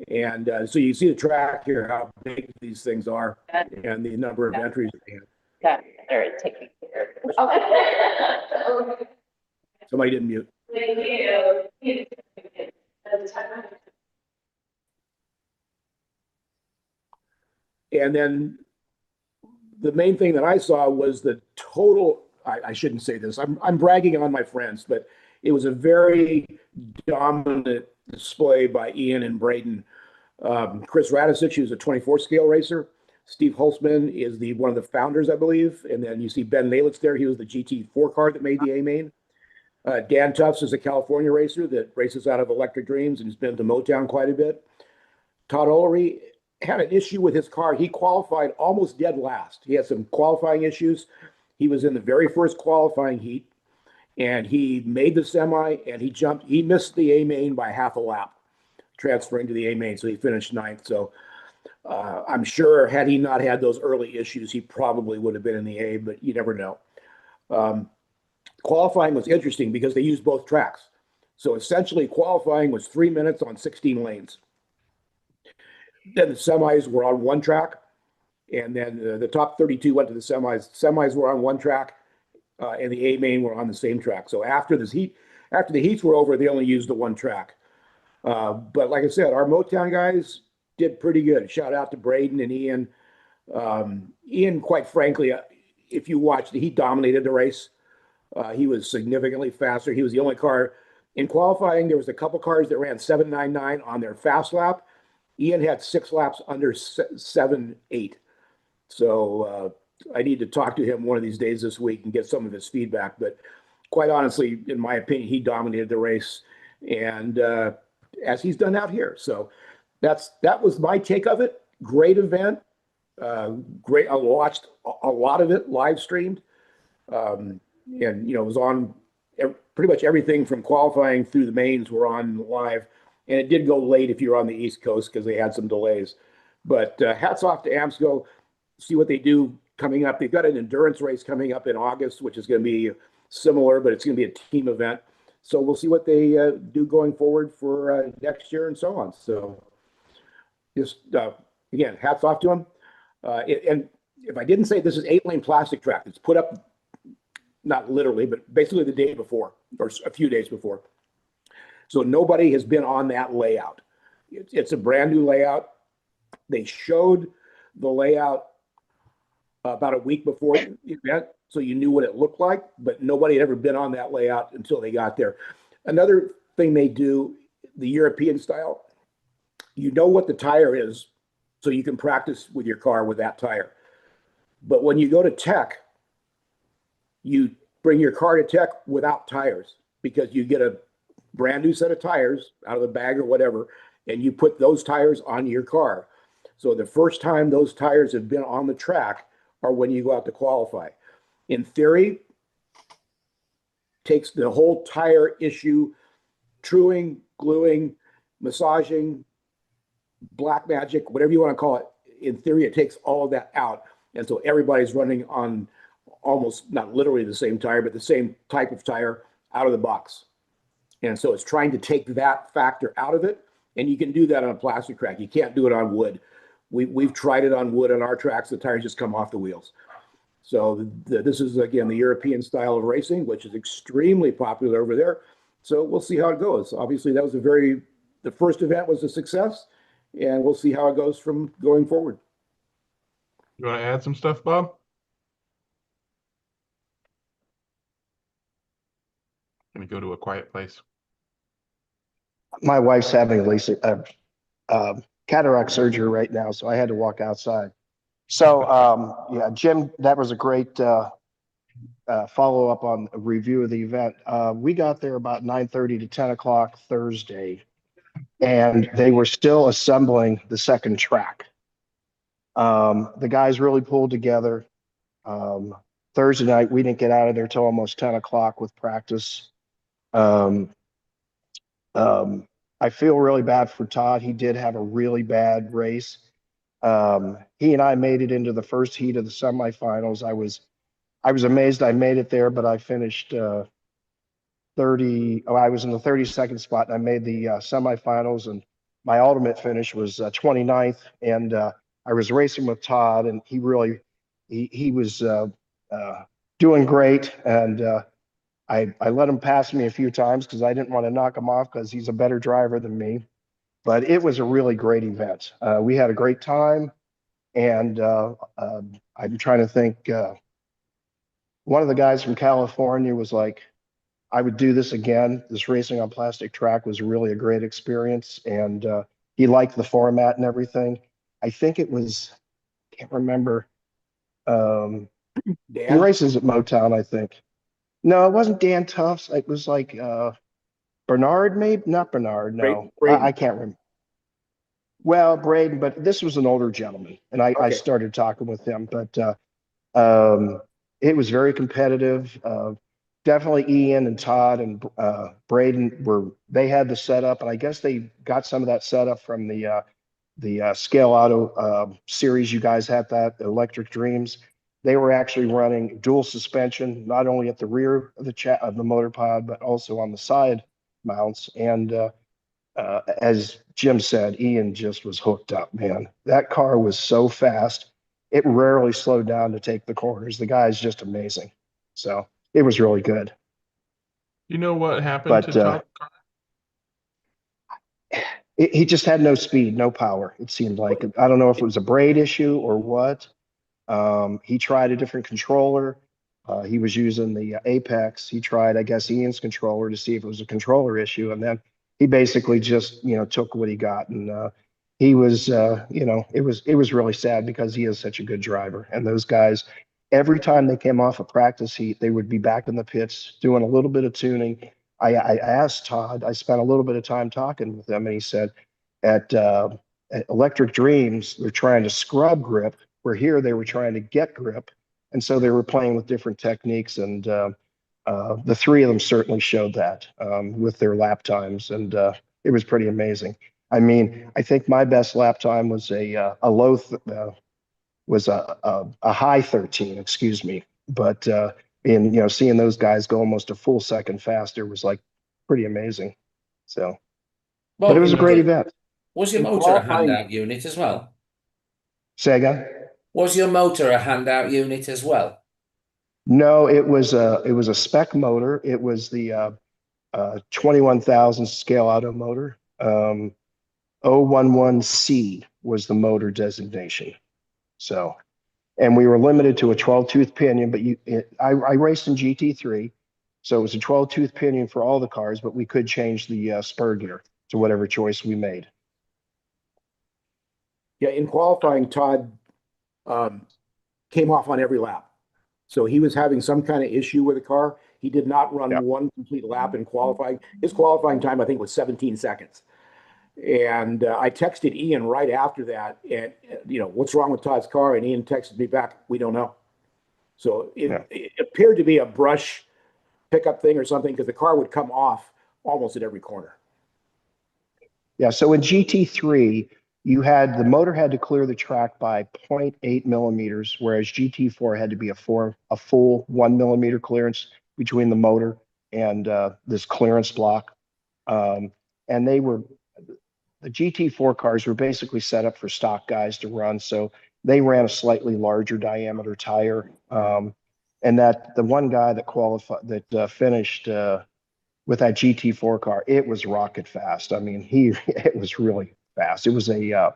And so you see the track here, how big these things are, and the number of entries they have. Yeah, they're taking care of it. Somebody didn't mute. And then the main thing that I saw was the total. I shouldn't say this. I'm bragging on my friends, but it was a very dominant display by Ian and Braden. Chris Radisich, who's a 24 scale racer. Steve Holtzman is one of the founders, I believe. And then you see Ben Nalitz there. He was the GT4 car that made the A main. Dan Tufts is a California racer that races out of Electric Dreams and has been to Motown quite a bit. Todd Olery had an issue with his car. He qualified almost dead last. He had some qualifying issues. He was in the very first qualifying heat, and he made the semi, and he missed the A main by half a lap, transferring to the A main, so he finished ninth. So I'm sure had he not had those early issues, he probably would have been in the A, but you never know. Qualifying was interesting because they used both tracks. So essentially, qualifying was 3 minutes on 16 lanes. Then the semis were on one track, and then the top 32 went to the semis. Semis were on one track, and the A main were on the same track. So after the heats were over, they only used the one track. But like I said, our Motown guys did pretty good. Shout out to Braden and Ian. Ian, quite frankly, if you watched, he dominated the race. He was significantly faster. He was the only car in qualifying. There was a couple cars that ran 7.99 on their fast lap. Ian had 6 laps under 7.8. So I need to talk to him one of these days this week and get some of his feedback. But quite honestly, in my opinion, he dominated the race, and as he's done out here. So that was my take of it. Great event. Great. I watched a lot of it live streamed. And it was on pretty much everything from qualifying through the mains were on live, and it did go late if you're on the East Coast because they had some delays. But hats off to AMSCO. See what they do coming up. They've got an endurance race coming up in August, which is going to be similar, but it's going to be a team event. So we'll see what they do going forward for next year and so on. So just again, hats off to them. And if I didn't say, this is 8-lane plastic track. It's put up, not literally, but basically the day before or a few days before. So nobody has been on that layout. It's a brand new layout. They showed the layout about a week before the event, so you knew what it looked like, but nobody had ever been on that layout until they got there. Another thing they do, the European style, you know what the tire is, so you can practice with your car with that tire. But when you go to tech, you bring your car to tech without tires, because you get a brand new set of tires out of the bag or whatever, and you put those tires on your car. So the first time those tires have been on the track are when you go out to qualify. In theory, takes the whole tire issue, truing, gluing, massaging, black magic, whatever you want to call it. In theory, it takes all of that out. And so everybody's running on almost not literally the same tire, but the same type of tire out of the box. And so it's trying to take that factor out of it. And you can do that on a plastic track. You can't do it on wood. We've tried it on wood on our tracks. The tires just come off the wheels. So this is, again, the European style of racing, which is extremely popular over there. So we'll see how it goes. Obviously, that was the first event was a success, and we'll see how it goes from going forward. You want to add some stuff, Bob? Gonna go to a quiet place. My wife's having cataract surgery right now, so I had to walk outside. So, yeah, Jim, that was a great follow-up on a review of the event. We got there about 9:30 to 10 o'clock Thursday, and they were still assembling the second track. The guys really pulled together. Thursday night, we didn't get out of there till almost 10 o'clock with practice. I feel really bad for Todd. He did have a really bad race. He and I made it into the first heat of the semifinals. I was amazed I made it there, but I finished I was in the 32nd spot, and I made the semifinals, and my ultimate finish was 29th. And I was racing with Todd, and he was doing great. And I let him pass me a few times because I didn't want to knock him off because he's a better driver than me. But it was a really great event. We had a great time, and I'm trying to think. One of the guys from California was like, I would do this again. This racing on plastic track was really a great experience, and he liked the format and everything. I think it was, can't remember. He races at Motown, I think. No, it wasn't Dan Tufts. It was like Bernard, maybe not Bernard. No, Braden. I can't remember. Well, Braden, but this was an older gentleman, and I Okay. started talking with him. But um, it was very competitive. Definitely Ian and Todd and Braden they had the setup, and I guess they got some of that setup from the Scale Auto series you guys had, that Electric Dreams. They were actually running dual suspension, not only at the rear of the motor pod, but also on the side mounts. And as Jim said, Ian just was hooked up, man. That car was so fast. It rarely slowed down to take the corners. The guy is just amazing. So it was really good. You know what happened to But Todd? he just had no speed, no power. It seemed like, I don't know if it was a braid issue or what. He tried a different controller. He was using the Apex. He tried, I guess, Ian's controller to see if it was a controller issue, and then he basically just, took what he got. And he was, it was really sad because he is such a good driver. And those guys, every time they came off a practice heat, they would be back in the pits doing a little bit of tuning. I asked Todd. I spent a little bit of time talking with him, and he said at Electric Dreams, they're trying to scrub grip, where here they were trying to get grip. And so they were playing with different techniques. And the three of them certainly showed that with their lap times. And it was pretty amazing. I mean, I think my best lap time was a high 13, excuse me. But seeing those guys go almost a full second faster was like pretty amazing. So, but it Well, was a great event. was your In motor a qualifying- handout unit as well? Say again? Was your motor a handout unit as well? No, it was a spec motor. It was the 21,000 scale auto motor. 011C was the motor designation. So, and we were limited to a 12-tooth pinion, but I raced in GT3, so it was a 12-tooth pinion for all the cars, but we could change the spur gear to whatever choice we made. Yeah, in qualifying, Todd came off on every lap. So he was having some kind of issue with the car. He did not run one complete lap in qualifying. His qualifying time, I think, was 17 seconds. And I texted Ian right after that, and what's wrong with Todd's car? And Ian texted me back, we don't know. So it appeared to be a brush pickup thing or something, because the car would come off almost at every corner. Yeah, so in GT3, the motor had to clear the track by 0.8 millimeters, whereas GT4 had to be a full 1 millimeter clearance between the motor and this clearance block. And the GT4 cars were basically set up for stock guys to run, so they ran a slightly larger diameter tire. And that the one guy that finished with that GT4 car, it was rocket fast. I mean, it was really fast. It was a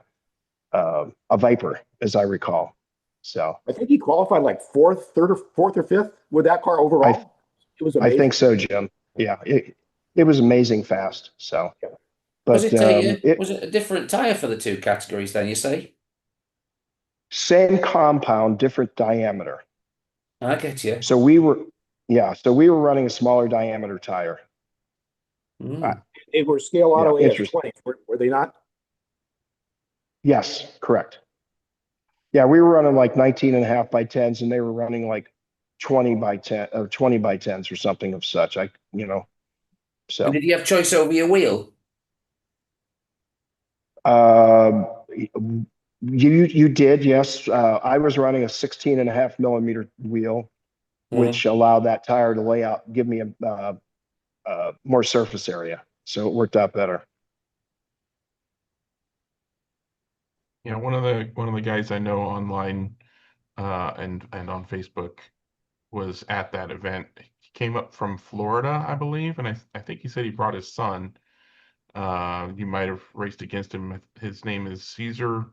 Viper, as I recall. So I think he qualified like fourth or fifth with that car overall. It was amazing. I think so, Jim. Yeah, it was amazing fast. So, but Was it a different tire for the two categories then, you say? Same compound, different diameter. I get you. So we were running a smaller diameter tire. They were scale auto AS20s, were they not? Yes, correct. Yeah, we were running like 19 and a half by 10s, and they were running like 20 by 10s or something of such. So. And did you have choice over your wheel? You did, yes. I was running a 16 and a half millimeter wheel, which allowed that tire to give me a more surface area. So it worked out better. Yeah, one of the guys I know online and on Facebook was at that event. He came up from Florida, I believe, and I think he said he brought his son. You might have raced against him. His name is Caesar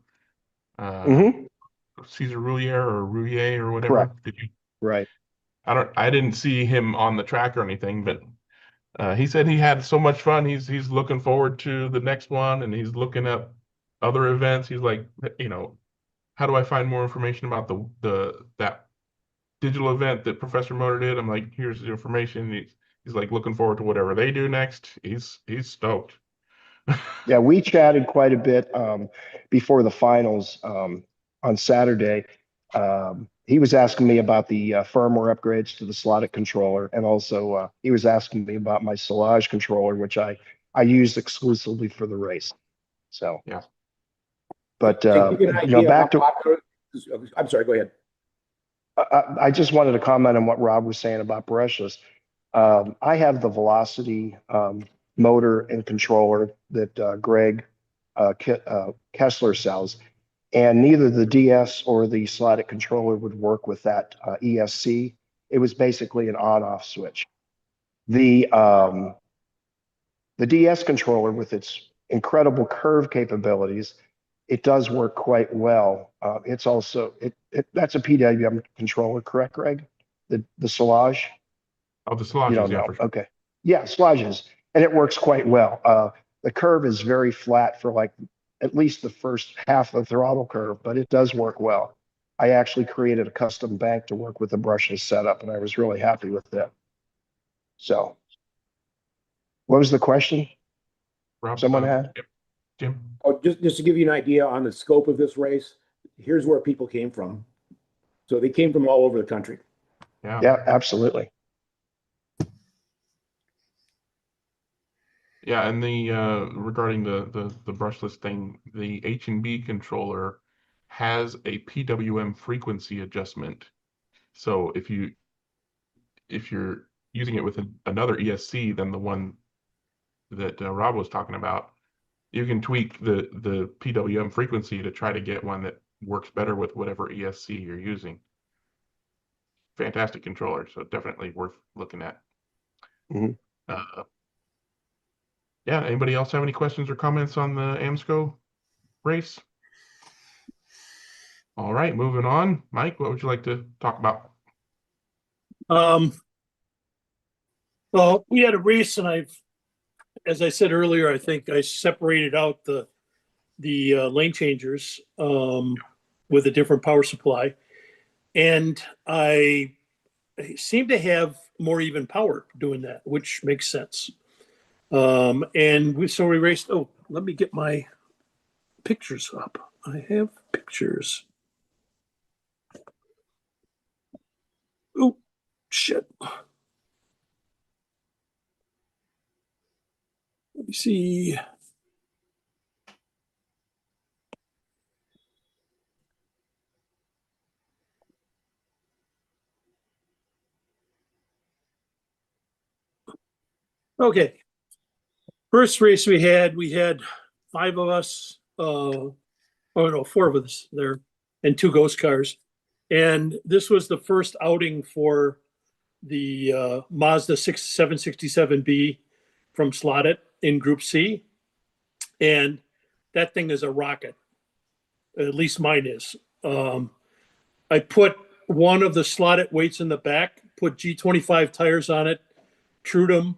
Caesar Roulier or whatever. Correct. Did you? Right. I didn't see him on the track or anything, but he said he had so much fun. He's looking forward to the next one, and he's looking up other events. He's like, how do I find more information about that digital event that Professor Motor did. I'm like, here's the information. He's like looking forward to whatever they do next. He's stoked. Yeah, we chatted quite a bit before the finals on Saturday. He was asking me about the firmware upgrades to the slotted controller, and also he was asking me about my Silage controller, which I used exclusively for the race. So yeah, but To give you an idea back how to popular, I'm sorry, go ahead. I just wanted to comment on what Rob was saying about brushless. I have the Velocity motor and controller that Greg Kessler sells, and neither the DS or the slotted controller would work with that ESC. It was basically an on-off switch. The DS controller, with its incredible curve capabilities, it does work quite well. It's also that's a PWM controller, correct, Greg? The Silage? oh, the You Solages, don't yeah, know. for sure. Okay. Yeah, Silages. And it works quite well. The curve is very flat for like at least the first half of the throttle curve, but it does work well. I actually created a custom bank to work with the brushless setup, and I was really happy with that. So, what was the question Rob, someone had? yep. Jim. Oh, just to give you an idea on the scope of this race, here's where people came from. So they came from all over the country. Yeah. Yeah, absolutely. Yeah, and the regarding the brushless thing, the H&B controller has a PWM frequency adjustment. So if you're using it with another ESC than the one that Rob was talking about, you can tweak the PWM frequency to try to get one that works better with whatever ESC you're using. Fantastic controller, so definitely worth looking at. Mhm. Yeah, anybody else have any questions or comments on the AMSCO race? All right, moving on. Mike, what would you like to talk about? Well, we had a race, and as I said earlier, I think I separated out the lane changers with a different power supply, and I seem to have more even power doing that, which makes sense. And we raced. Oh, let me get my pictures up. I have pictures. Oh, shit. Let me see. Okay. First race we had 5 of us. Oh no, 4 of us there, and 2 ghost cars. And this was the first outing for the Mazda 767B from Slotted in Group C. And that thing is a rocket. At least mine is. I put one of the slotted weights in the back, put G25 tires on it, trued them,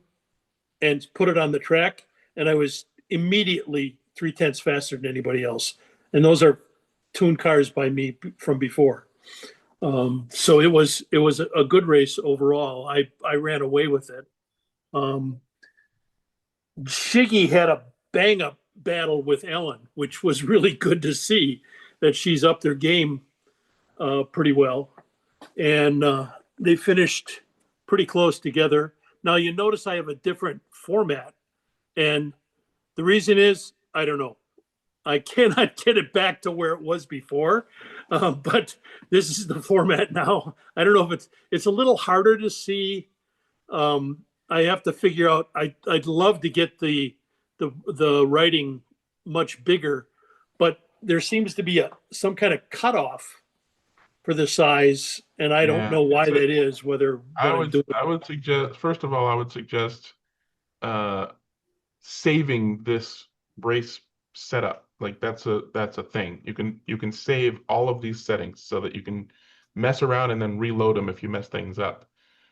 and put it on the track. And I was immediately 3/10 faster than anybody else. And those are tuned cars by me from before. So it was a good race overall. I ran away with it. Shiggy had a bang up battle with Ellen, which was really good to see that she's up their game pretty well. And they finished pretty close together. Now you notice I have a different format, and the reason is I don't know. I cannot get it back to where it was before, but this is the format now. I don't know if it's a little harder to see. I have to figure out. I'd love to get the writing much bigger, but there seems to be some kind of cutoff for the size, and I don't know why that is. Whether I what I'm doing. would suggest, first of all, I would suggest saving this race setup. Like that's a thing. You can save all of these settings so that you can mess around and then reload them if you mess things up.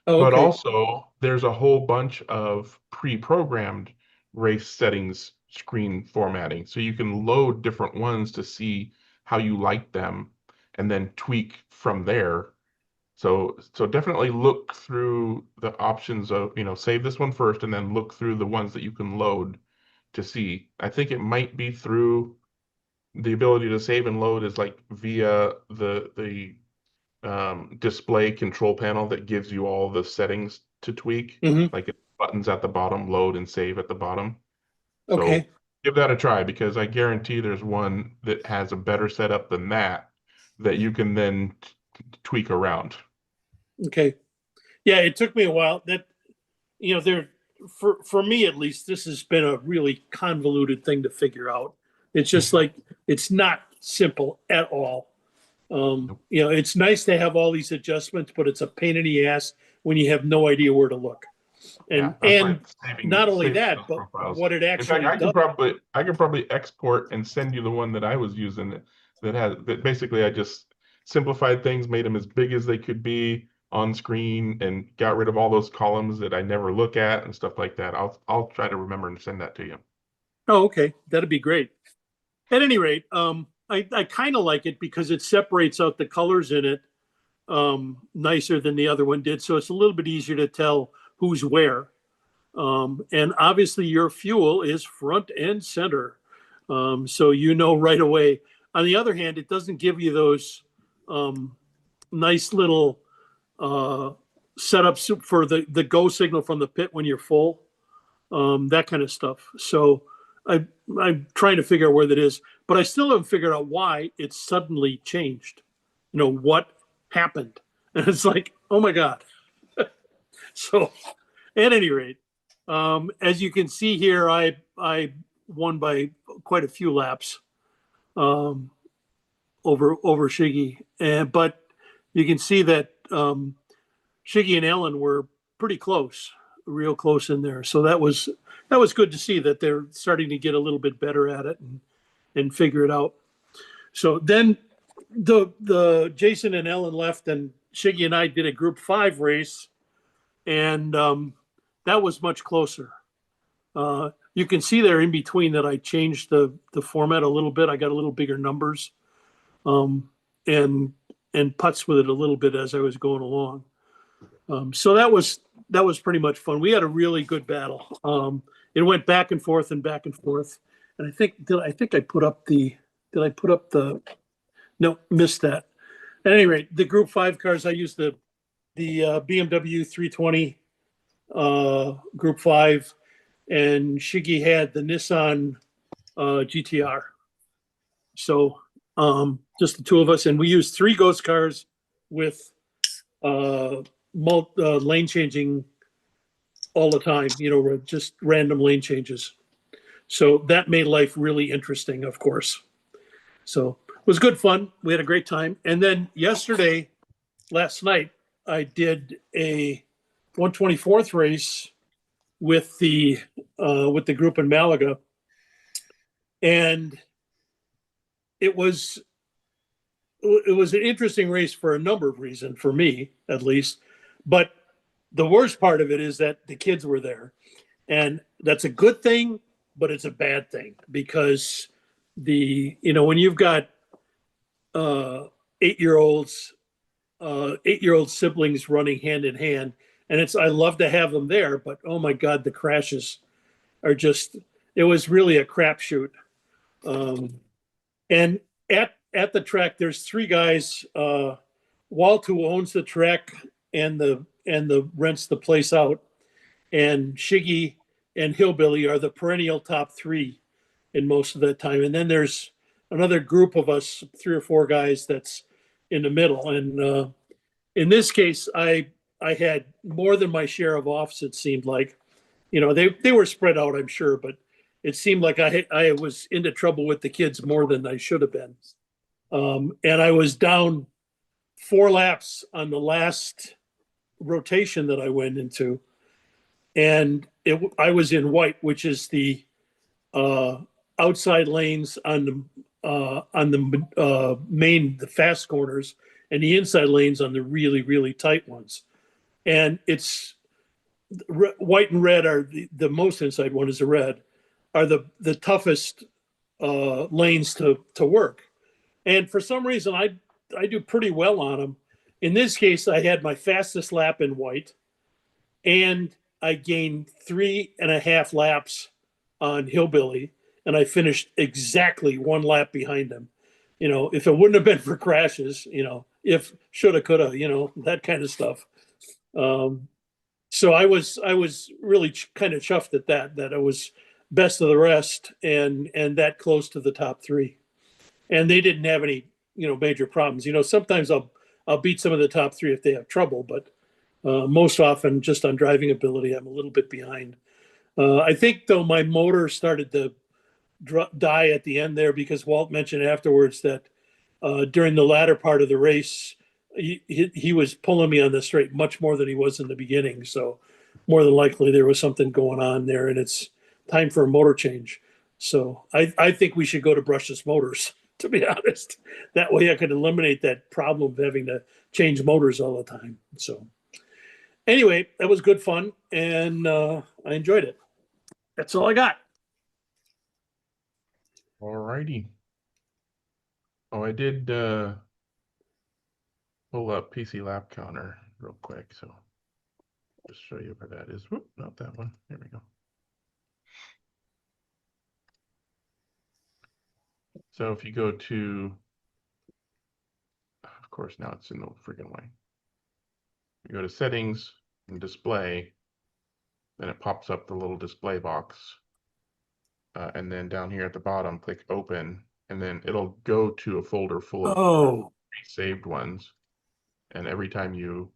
Oh, But okay. also there's a whole bunch of pre-programmed race settings screen formatting. So you can load different ones to see how you like them and then tweak from there. So definitely look through the options of, save this one first and then look through the ones that you can load to see. I think it might be through the ability to save and load is like via the display control panel that gives you all the settings to tweak, Mhm. like buttons at the bottom, load and save at the bottom. So Okay. give that a try because I guarantee there's one that has a better setup than that you can then tweak around. Okay. Yeah, it took me a while. That there for me at least, this has been a really convoluted thing to figure out. It's just like it's not simple at all. It's nice to have all these adjustments, but it's a pain in the ass when you have no idea where to look. Yeah, And that's why not only saving that, those but profiles. what it In fact, actually I does. could probably export and send you the one that I was using that basically I just simplified things, made them as big as they could be on screen, and got rid of all those columns that I never look at and stuff like that. I'll try to remember and send that to you. Oh, okay, that'd be great. At any rate, I kind of like it because it separates out the colors in it nicer than the other one did. So it's a little bit easier to tell who's where. And obviously your fuel is front and center. So right away. On the other hand, it doesn't give you those nice little setups for the go signal from the pit when you're full, that kind of stuff. So I'm trying to figure out where that is, but I still haven't figured out why it suddenly changed. What happened? And it's like, oh my God. So at any rate, as you can see here, I won by quite a few laps over Shiggy, but you can see that Shiggy and Ellen were pretty close, real close in there. So that was good to see that they're starting to get a little bit better at it and figure it out. So then the Jason and Ellen left, and Shiggy and I did a group 5 race, and that was much closer. You can see there in between that I changed the format a little bit. I got a little bigger numbers, and putts with it a little bit as I was going along. So that was pretty much fun. We had a really good battle. It went back and forth and back and forth. And I think I put up the no, missed that. At any rate, the Group 5 cars, I used the BMW 320 Group 5, and Shiggy had the Nissan GTR. So just the two of us, and we used 3 ghost cars with lane changing all the time, just random lane changes. So that made life really interesting, of course. So it was good fun. We had a great time. And then last night, I did a 124th race with the group in Malaga, and it was an interesting race for a number of reasons, for me at least. But the worst part of it is that the kids were there, and that's a good thing, but it's a bad thing because when you've got 8-year-old siblings running hand in hand, and I love to have them there, but oh my God, the crashes are it was really a crapshoot. And at the track, there's 3 guys, Walt, who owns the track and the rents the place out, and Shiggy and Hillbilly are the perennial top 3 in most of that time. And then there's another group of us, 3 or 4 guys that's in the middle. And in this case, I had more than my share of offs, it seemed like. They were spread out, I'm sure, but it seemed like I was into trouble with the kids more than I should have been. And I was down 4 laps on the last rotation that I went into. And I was in white, which is the outside lanes on the main, the fast corners, and the inside lanes on the really, really tight ones. And it's white and red are the most inside one is the red, are the toughest lanes to work. And for some reason, I do pretty well on them. In this case, I had my fastest lap in white, and I gained 3.5 laps on Hillbilly, and I finished exactly 1 lap behind him. If it wouldn't have been for crashes, if shoulda, coulda, that kind of stuff. So I was really kind of chuffed at that I was best of the rest and that close to the top three, and they didn't have any major problems. Sometimes I'll beat some of the top three if they have trouble, but most often just on driving ability I'm a little bit behind. I think though my motor started to die at the end there because Walt mentioned afterwards that during the latter part of the race, he was pulling me on the straight much more than he was in the beginning. So more than likely there was something going on there, and it's time for a motor change. So I think we should go to brushless motors, to be honest. That way I could eliminate that problem of having to change motors all the time. So anyway, that was good fun, and I enjoyed it. That's all I got. All righty. Oh, I did pull up PC Lap Counter real quick, so just show you where that is. Whoop, not that one. There we go. So if you go to, of course, now it's in the freaking way. You go to settings and display, then it pops up the little display box. And then down here at the bottom, click open, and then it'll go to a folder full of saved ones. And every time you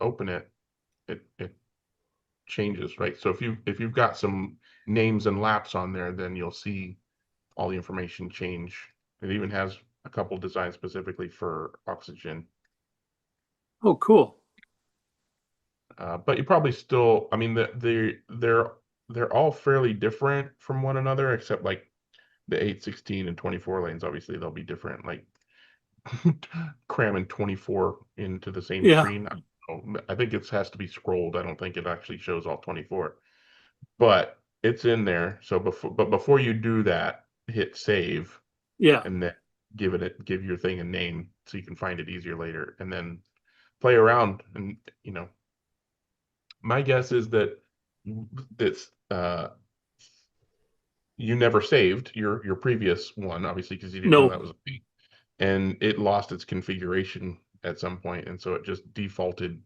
open it, it changes, right? So if you've got some names and laps on there, then you'll see all the information change. It even has a couple designed specifically for oxygen. Oh, cool. But you probably still, I mean, they're all fairly different from one another, except like the 8, 16, and 24 lanes. Obviously, they'll be different. Like cramming 24 into the same screen. I think it has to be scrolled. I don't think it actually shows all 24, but it's in there. So before you do that, hit save. Yeah. And then give your thing a name so you can find it easier later, and then play around. And my guess is that this you never saved your previous one, obviously, because you didn't know that was a thing, and it lost its configuration at some point, and so it just defaulted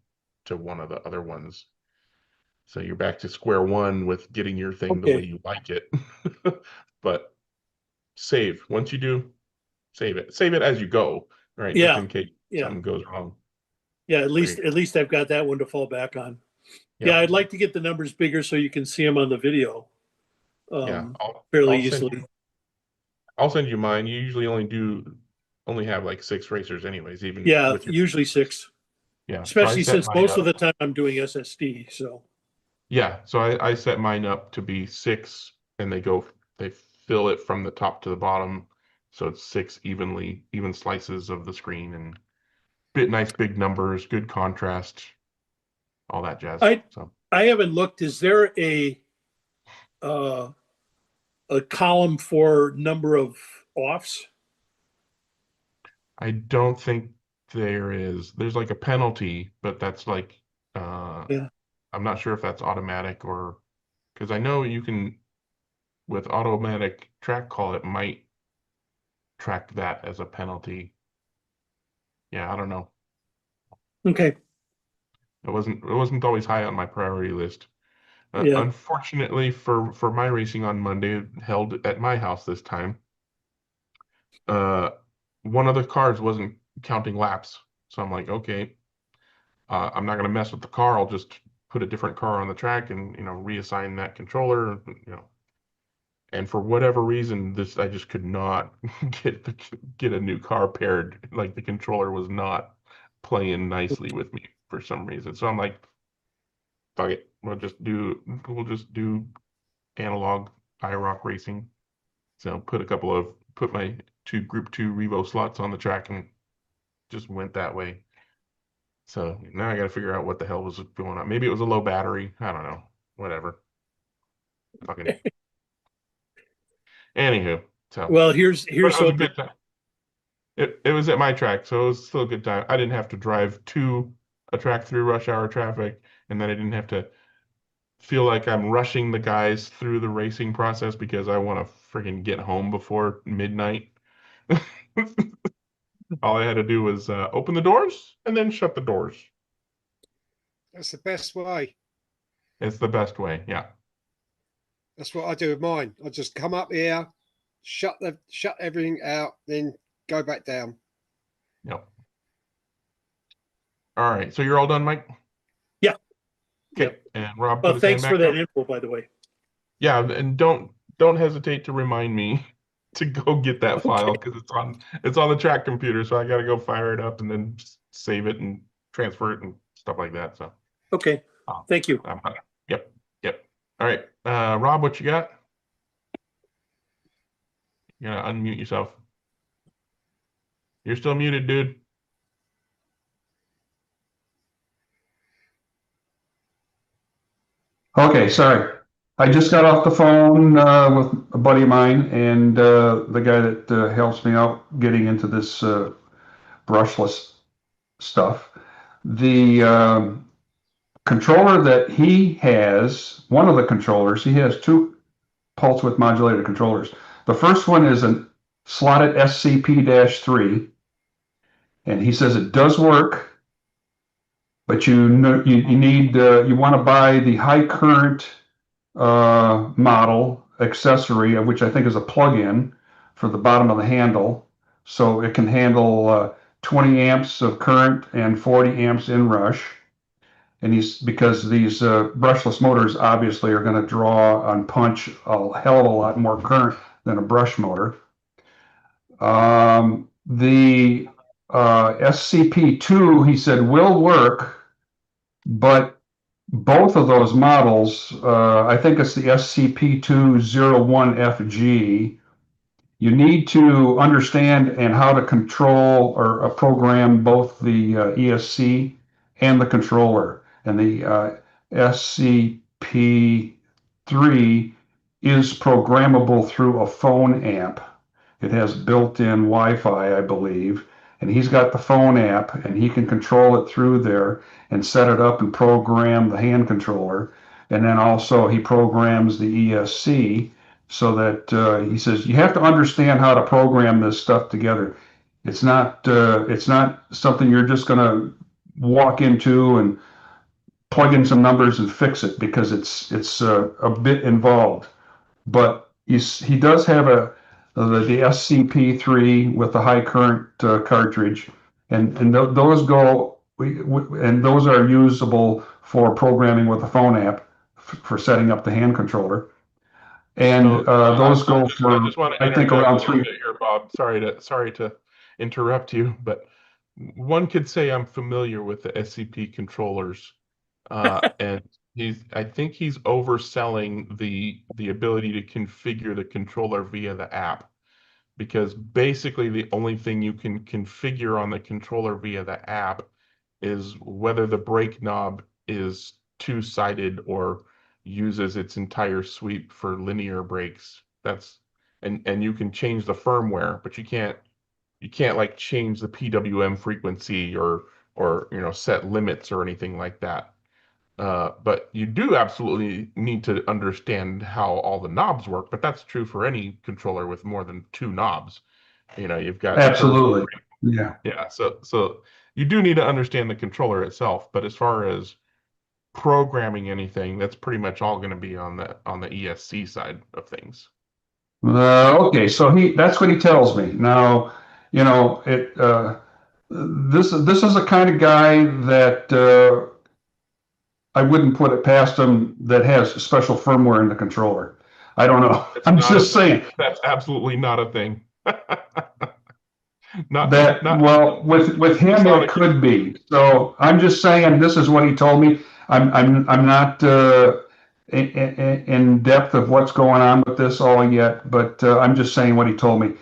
to one of the other ones. So you're back to square one with getting your thing the way you like it. But save. Once you do, save it. Save it as you go, right? Yeah. Just in case something goes wrong. Yeah, at least I've got that one to fall back on. Yeah, I'd like to get the numbers bigger so you can see them on the video. Fairly easily. I'll send you mine. You usually only have like 6 racers anyways, even with usually 6. Yeah. Especially since most of the time I'm doing SSD. So yeah, so I set mine up to be 6, and they fill it from the top to the bottom. So it's 6 even slices of the screen, and nice big numbers, good contrast, all that jazz. I haven't looked. Is there a column for number of offs? I don't think there is. There's like a penalty, but that's like I'm not sure if that's automatic, or because I know you can with automatic track call, it might track that as a penalty. Yeah, I don't know. Okay. It wasn't always high on my priority list. Unfortunately for my racing on Monday, held at my house this time, one of the cars wasn't counting laps. So I'm like, okay, I'm not gonna mess with the car. I'll just put a different car on the track and reassign that controller. And for whatever reason, I just could not get a new car paired. Like the controller was not playing nicely with me for some reason. So I'm like, fuck it. We'll just do analog IROC racing. So put my 2 Group 2 Revo slots on the track and just went that way. So now I got to figure out what the hell was going on. Maybe it was a low battery. I don't know. Whatever. Fucking. Anywho, so well, here's hoping. It was at my track, so it was still a good time. I didn't have to drive to a track through rush hour traffic, and then I didn't have to feel like I'm rushing the guys through the racing process because I want to freaking get home before midnight. All I had to do was open the doors and then shut the doors. That's the best way. It's the best way. Yeah. That's what I do with mine. I just come up here, shut everything out, then go back down. Yep. All right. So you're all done, Mike? Yeah. Okay. Yep. And Rob, put Well, his thanks hand for back that up. info, by the way. Yeah, and don't hesitate to remind me to go get that file because it's on the track computer, so I got to go fire it up and then save it and transfer it and stuff like that. So Okay. Thank you. yep, yep. All right, Rob, what you got? You gotta unmute yourself. You're still muted, dude. Okay, sorry. I just got off the phone with a buddy of mine and the guy that helps me out getting into this brushless stuff. The controller that he has, one of the controllers, he has two pulse width modulated controllers. The first one is a slotted SCP-3, and he says it does work, but you need you want to buy the high current model accessory, of which I think is a plug-in for the bottom of the handle, so it can handle 20 amps of current and 40 amps in rush. And because these brushless motors obviously are going to draw on punch a hell of a lot more current than a brush motor. The SCP-2, he said, will work, but both of those models, I think it's the SCP-201FG, you need to understand and how to control or program both the ESC and the controller. And the SCP-3 is programmable through a phone amp. It has built-in Wi-Fi, I believe, and he's got the phone app, and he can control it through there and set it up and program the hand controller. And then also he programs the ESC so that he says you have to understand how to program this stuff together. It's not something you're just going to walk into and plug in some numbers and fix it because it's a bit involved. But he does have the SCP-3 with the high current cartridge, and those go and those are usable for programming with the phone app for setting up the hand controller. And those go for I just want to I think interject a around little three. bit here, Bob. Sorry to interrupt you, but one could say I'm familiar with the SCP controllers, and I think he's overselling the ability to configure the controller via the app, because basically the only thing you can configure on the controller via the app is whether the brake knob is two-sided or uses its entire sweep for linear brakes. And you can change the firmware, but you can't like change the PWM frequency or set limits or anything like that. But you do absolutely need to understand how all the knobs work, but that's true for any controller with more than two knobs. You've got Absolutely, yeah. yeah, so you do need to understand the controller itself, but as far as programming anything, that's pretty much all going to be on the ESC side of things. Okay, so that's what he tells me. Now, this is a kind of guy that I wouldn't put it past him that has special firmware in the controller. I don't know. I'm just saying That's absolutely not a thing. Not well, with him it could be. So I'm just saying this is what he told me. I'm not in depth of what's going on with this all yet, but I'm just saying what he told me.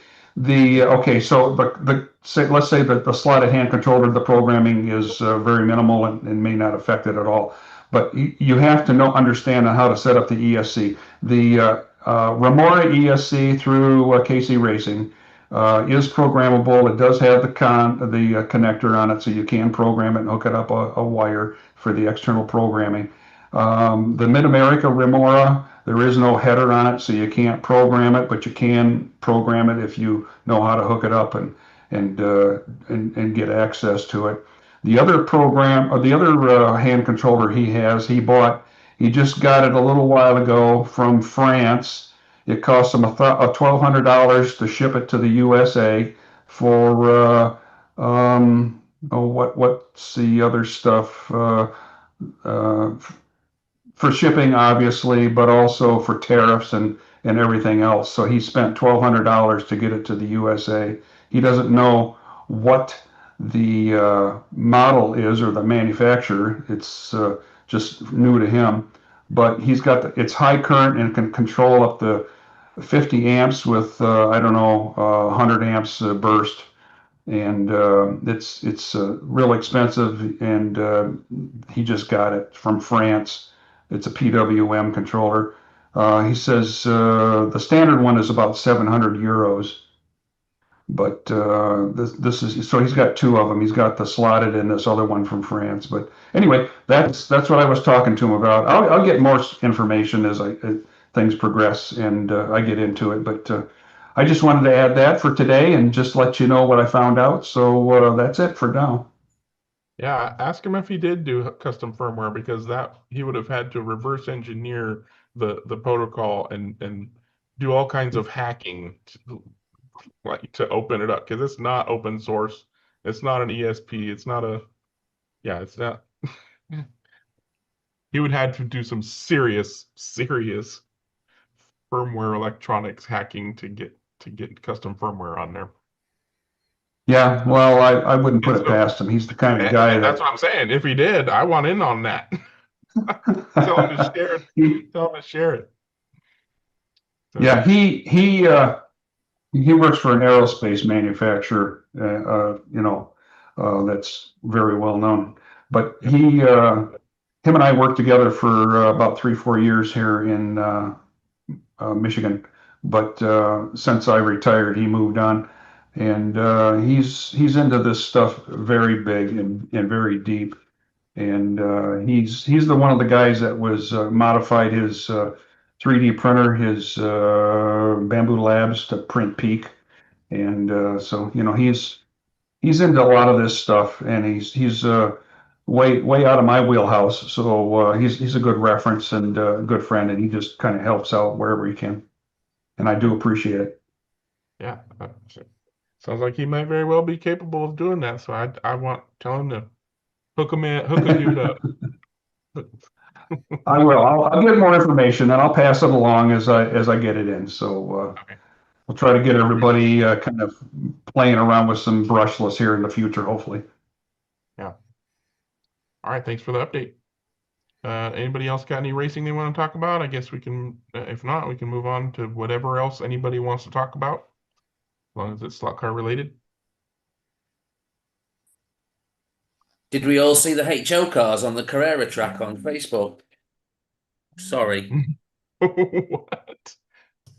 Okay, so let's say that the slotted hand controller, the programming is very minimal and may not affect it at all. But you have to understand how to set up the ESC. The Remora ESC through KC Racing is programmable. It does have the connector on it, so you can program it and hook it up a wire for the external programming. The Mid-America Remora, there is no header on it, so you can't program it, but you can program it if you know how to hook it up and get access to it. The other program, or the other hand controller he just got it a little while ago from France. It cost him $1,200 to ship it to the USA for what's the other stuff? Uh, for shipping, obviously, but also for tariffs and everything else. So he spent $1,200 to get it to the USA. He doesn't know what the model is or the manufacturer. It's just new to him. But it's high current and can control up to 50 amps with I don't know 100 amps burst, and it's real expensive. And he just got it from France. It's a PWM controller. He says the standard one is about 700 euros. But this is so he's got two of them. He's got the slotted and this other one from France. But anyway, that's what I was talking to him about. I'll get more information as things progress and I get into it. But I just wanted to add that for today and just let you know what I found out. So that's it for now. Yeah, ask him if he did do custom firmware, because that he would have had to reverse engineer the protocol and do all kinds of hacking to open it up, because it's not open source. It's not an ESP. It's not it's not. He would have to do some serious firmware electronics hacking to get custom firmware on there. Yeah, well, I wouldn't put And it so, past him. He's the kind of guy that's that what I'm saying. If he did, I want in on that. Tell him to share it. Tell him to share it. So, yeah, he works for an aerospace manufacturer, that's very well known. But him and I worked together for about 3-4 years here in Michigan. But since I retired, he moved on, and he's into this stuff very big and very deep. And he's the one of the guys that was modified his 3D printer, his Bamboo Labs to print Peak. And so he's into a lot of this stuff, and he's way out of my wheelhouse. So he's a good reference and a good friend, and he just kind of helps out wherever he can, and I do appreciate it. yeah, sounds like he might very well be capable of doing that. So I want tell him to hook a dude up. I will. I'll get more information and I'll pass it along as I get it in. So Okay. we'll try to get everybody kind of playing around with some brushless here in the future, hopefully. Yeah. All right. Thanks for the update. Anybody else got any racing they want to talk about? I guess we can, if not, we can move on to whatever else anybody wants to talk about, as long as it's slot car related. Did we all see the HO cars on the Carrera track on Facebook? Sorry. What?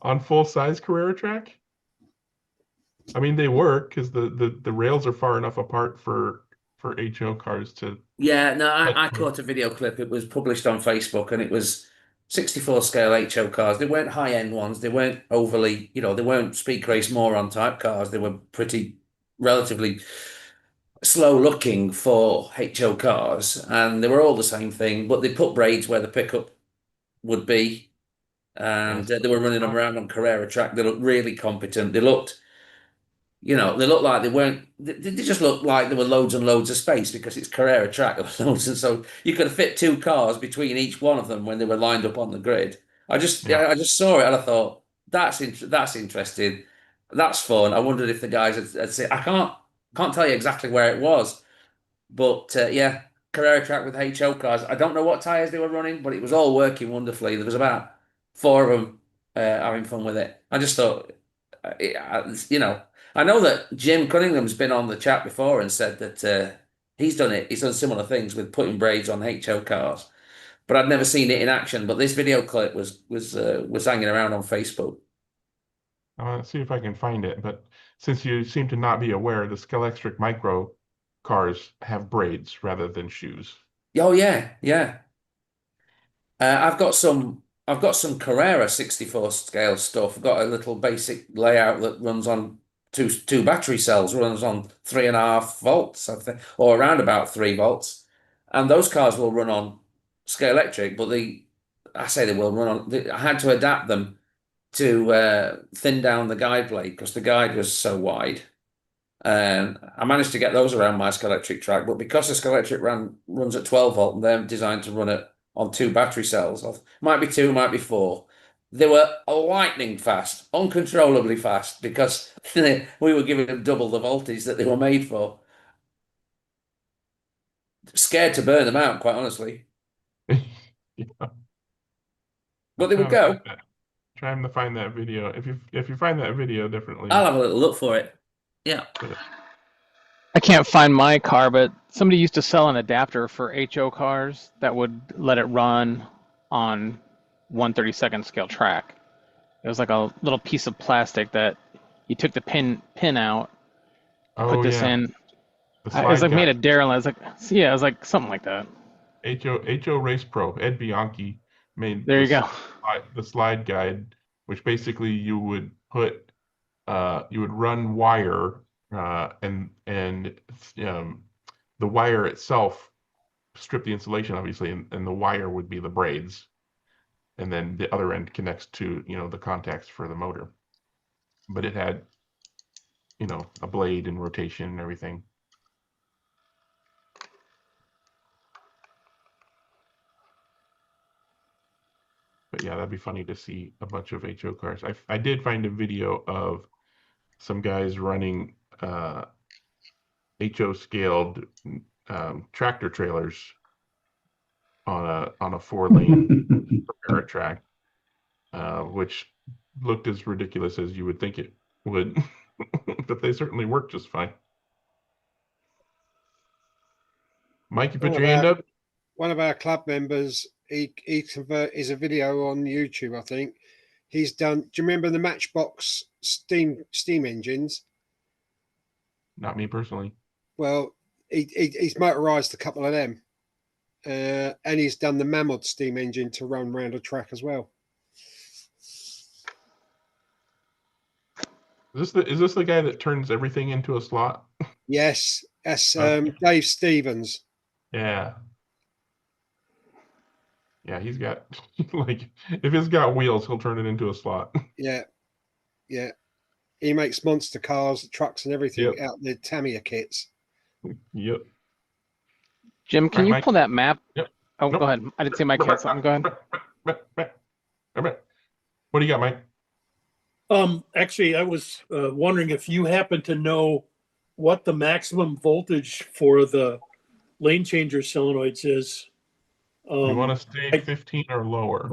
On full size Carrera track? I mean, they work because the rails are far enough apart for HO cars to. Yeah, no, I caught a video clip. It was published on Facebook, and it was 64 scale HO cars. They weren't high end ones. They weren't overly, they weren't Speed Race Moron type cars. They were pretty relatively slow looking for HO cars, and they were all the same thing. But they put braids where the pickup would be, and they were running them around on Carrera track. They looked really competent. They looked like they weren't. They just looked like there were loads and loads of space because it's Carrera track. There were loads, and so you could fit two cars between each one of them when they were lined up on the grid. I just saw it and I thought that's interesting. That's fun. I wondered if the guys had said I can't tell you exactly where it was, but yeah, Carrera track with HO cars. I don't know what tires they were running, but it was all working wonderfully. There was about 4 of them having fun with it. I just thought, I know that Jim Cunningham's been on the chat before and said that he's done it. He's done similar things with putting braids on HO cars, but I'd never seen it in action. But this video clip was hanging around on Facebook. Let's see if I can find it. But since you seem to not be aware, the Scalextric Micro cars have braids rather than shoes. Oh yeah, yeah. I've got some Carrera 64 scale stuff. I've got a little basic layout that runs on two battery cells, runs on 3.5 volts, I think, or around about 3 volts. And those cars will run on scale electric, but I say they will run on. I had to adapt them to thin down the guide plate because the guide was so wide. And I managed to get those around my Scalextric track, but because the Scalextric runs at 12 volt and they're designed to run it on two battery cells, might be two, might be four. They were lightning fast, uncontrollably fast, because we were giving them double the voltage that they were made for. Scared to burn them out, quite honestly. Yeah. But they would go. Trying to find that video. If you find that video, definitely. I'll have a little look for it. Yeah. I can't find my car, but somebody used to sell an adapter for HO cars that would let it run on 1/32 scale track. It was like a little piece of plastic that you took the pin out, put this in. It was like made of Daryl. I was like, yeah, it was like something like that. HO Race Pro, Ed Bianchi made There you go. The slide guide, which basically you would put you would run wire and the wire itself strip the insulation obviously, and the wire would be the braids, and then the other end connects to the contacts for the motor. But it had a blade and rotation and everything. But yeah, that'd be funny to see a bunch of HO cars. I did find a video of some guys running HO scaled tractor trailers on a 4-lane Carrera track, which looked as ridiculous as you would think it would, but they certainly worked just fine. Mike, you put your hand up. One of our club members, he is a video on YouTube, I think. He's done. Do you remember the Matchbox steam engines? Not me personally. Well, he's motorized a couple of them, and he's done the Mammoth steam engine to run around a track as well. Is this the guy that turns everything into a slot? Yes, that's Dave Stevens. Yeah. Yeah, he's got like if it's got wheels, he'll turn it into a slot. Yeah, yeah. He makes monster cars, trucks, and everything out the Tamiya kits. Yep. Jim, can you pull that map? Yep. Oh, go ahead. I didn't see Mike had something. Go ahead. What do you got, Mike? Actually, I was wondering if you happen to know what the maximum voltage for the lane changer solenoids is. You want to stay 15 or lower.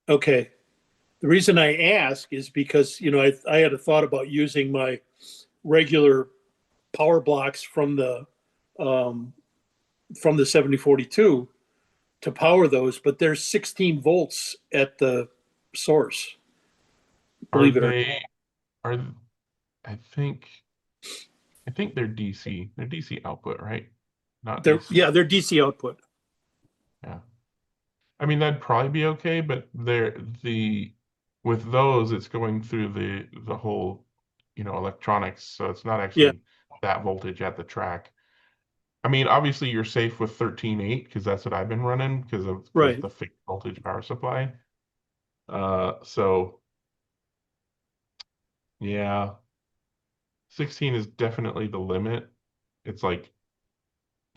Okay. The reason I ask is because, I had a thought about using my regular power blocks from the 7042 to power those, but there's 16 volts at the source. Believe it or not. I think they're DC. They're DC output, right? Not they're DC. Yeah, they're DC output. Yeah. I mean, that'd probably be okay, but with those, it's going through the whole, electronics, so it's not actually that voltage at the track. I mean, obviously you're safe with 13.8 because that's what I've been running because of the fixed voltage power supply. So yeah, 16 is definitely the limit. It's like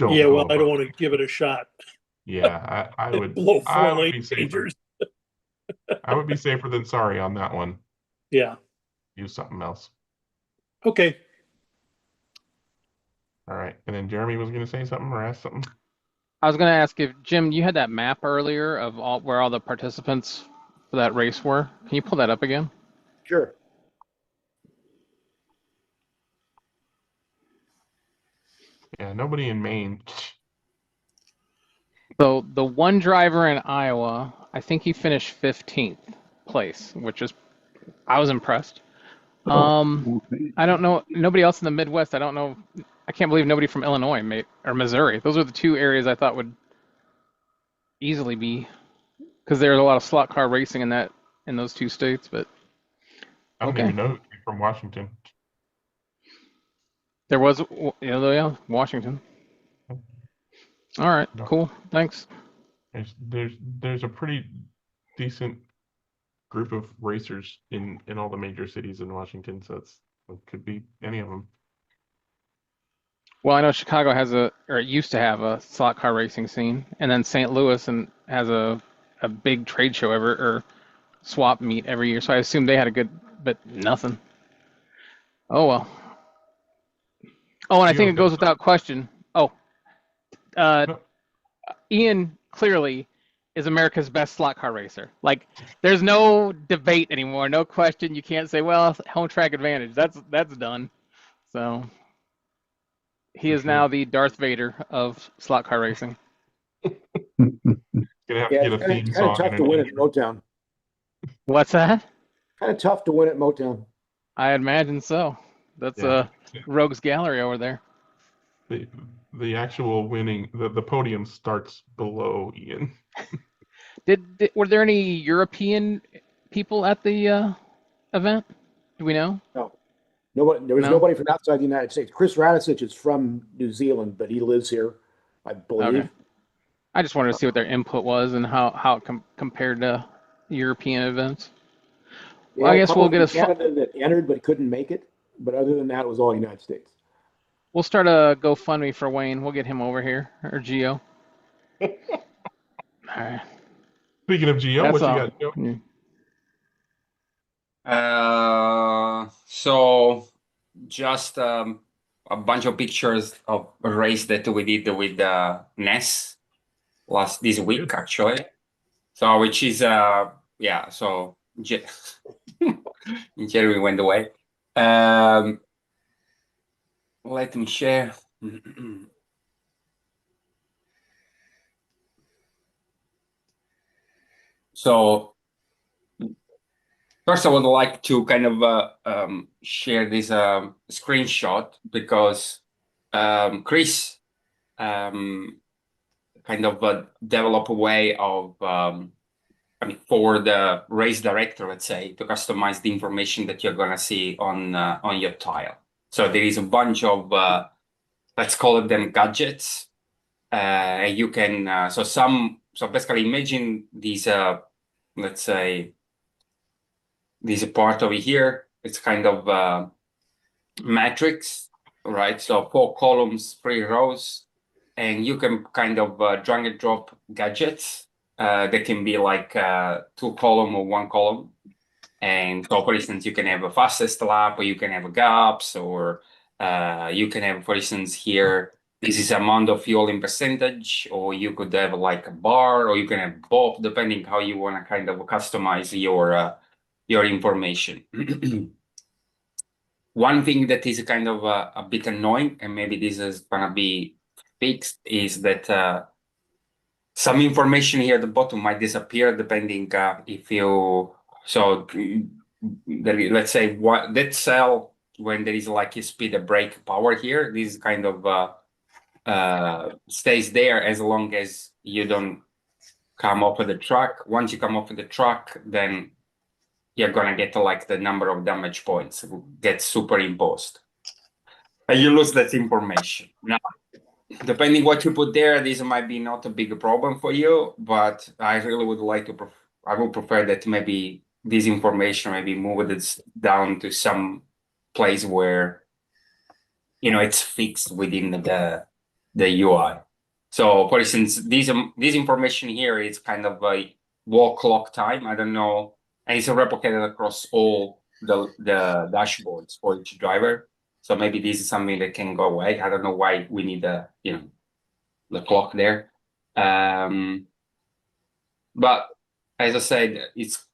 I don't want to give it a shot. Yeah, I would be safer. I would be safer than sorry on that one. Yeah. Use something else. Okay. All right. And then Jeremy was going to say something or ask something. I was going to ask if Jim, you had that map earlier of where all the participants for that race were. Can you pull that up again? Sure. Yeah, nobody in Maine. So the one driver in Iowa, I think he finished 15th place, which is, I was impressed. I don't know. Nobody else in the Midwest. I don't know. I can't believe nobody from Illinois or Missouri. Those are the two areas I thought would easily be, because there's a lot of slot car racing in those two states. But I don't okay, even know who's from Washington. there was, yeah, Washington. All right, No. cool. Thanks. There's a pretty decent group of racers in all the major cities in Washington, so it could be any of them. Well, I know Chicago or it used to have a slot car racing scene, and then St. Louis has a big trade show or swap meet every year. So I assume they had a good, but nothing. Oh well. Oh, and I think it goes without question. Oh, No. Ian clearly is America's best slot car racer. Like, there's no debate anymore, no question. You can't say, well, home track advantage. That's done. So he is now the Darth Vader of slot car racing. Gonna have to get a theme Kind song of tough and to an win at intro. Motown. What's that? Kind of tough to win at Motown. I imagine so. That's Rogues Gallery over there. The actual winning, the podium starts below Ian. Were there any European people at the event? Do we know? No, nobody. There was No? nobody from outside the United States. Chris Radisich is from New Zealand, but he lives here, I believe. Okay. I just wanted to see what their input was and how it compared to European events. Well, I guess we'll get Canada that entered but couldn't make it. But other than that, it was all United States. We'll start a GoFundMe for Wayne. We'll get him over here, or Gio. All right. Speaking of Gio, what you got, Joe? So just a bunch of pictures of a race that we did with Ness this week, actually. So which is so Jeremy went away. Let me share. So first, I would like to kind of share this screenshot because Chris kind of developed a way of, for the race director, let's say, to customize the information that you're gonna see on your tile. So there is a bunch of let's call it them gadgets. You can so basically imagine these let's say this part over here. It's kind of matrix, right? So 4 columns, 3 rows, and you can kind of drag and drop gadgets. That can be like 2 column or 1 column. And so, for instance, you can have a fastest lap, or you can have gaps, or you can have, for instance, here, this is amount of fuel in percentage, or you could have like a bar, or you can have both, depending how you want to kind of customize your information. One thing that is kind of a bit annoying, and maybe this is gonna be fixed, is that some information here at the bottom might disappear depending if you, so let's say what that cell, when there is like a speed and brake power here, this kind of stays there as long as you don't come off of the truck. Once you come off of the truck, then you're gonna get like the number of damage points gets superimposed, and you lose that information. Now, depending what you put there, this might be not a big problem for you, but I really would like to. I would prefer that maybe this information maybe moved it down to some place where it's fixed within the UI. So, for instance, this information here is kind of a wall clock time. I don't know. And it's replicated across all the dashboards for each driver. So maybe this is something that can go away. I don't know why we need the clock there. But as I said, it's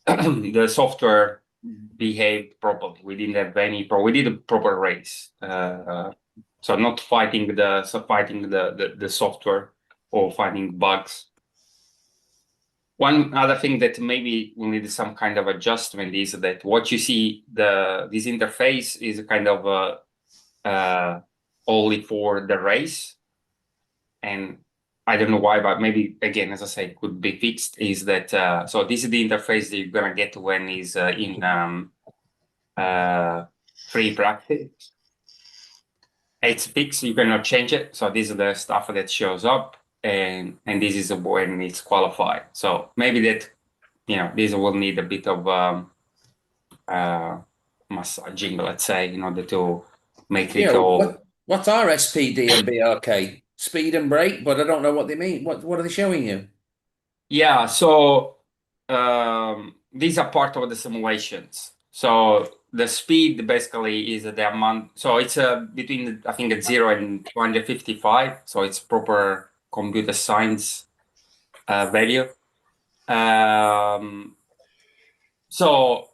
the software behaved properly. We didn't have any we did a proper race. So not fighting the software or finding bugs. One other thing that maybe will need some kind of adjustment is that what you see, this interface is kind of only for the race. And I don't know why, but maybe again, as I say, could be fixed. Is that so? This is the interface that you're gonna get when is in free practice. It's fixed. You cannot change it. So this is the stuff that shows up, and this is when it's qualified. So maybe that this will need a bit of massaging, let's say, in order to make it all. What's our SPD and BRK? Speed and brake, but I don't know what they mean. What are they showing you? Yeah, so these are part of the simulations. So the speed basically is the amount. So it's between I think it's 0 and 255. So it's proper computer science value. So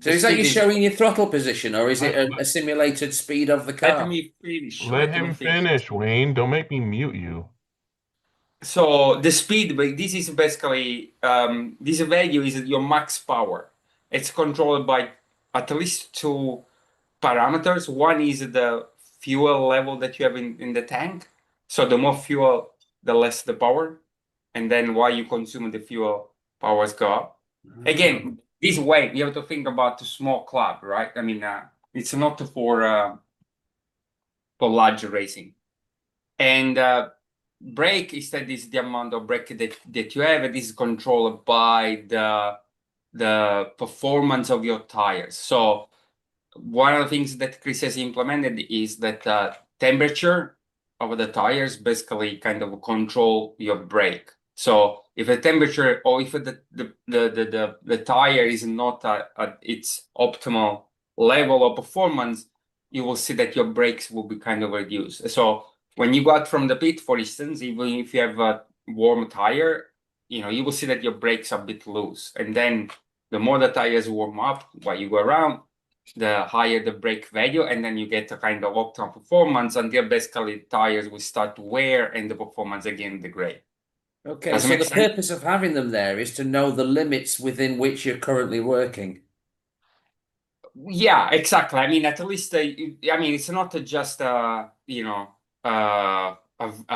is that you showing your throttle position, or is it a simulated speed of the car? Let me finish. Let him finish, Wayne. Don't make me mute you. So the speed, this is basically this value is your max power. It's controlled by at least two parameters. One is the fuel level that you have in the tank. So the more fuel, the less the power. And then while you consume the fuel, powers go up. Again, this way you have to think about the small club, right? I mean, it's not for large racing. And brake instead is the amount of brake that you have. It is controlled by the performance of your tires. So one of the things that Chris has implemented is that temperature of the tires basically kind of control your brake. So if the temperature or if the tire is not at its optimal level of performance, you will see that your brakes will be kind of reduced. So when you go out from the pit, for instance, even if you have a warm tire, you will see that your brakes are a bit loose. And then the more the tires warm up while you go around, the higher the brake value, and then you get a kind of optimal performance until basically tires will start to wear and the performance again degrade. Okay, so the purpose of having them there is to know the limits within which you're currently working. Yeah, exactly. I mean, at least it's not just a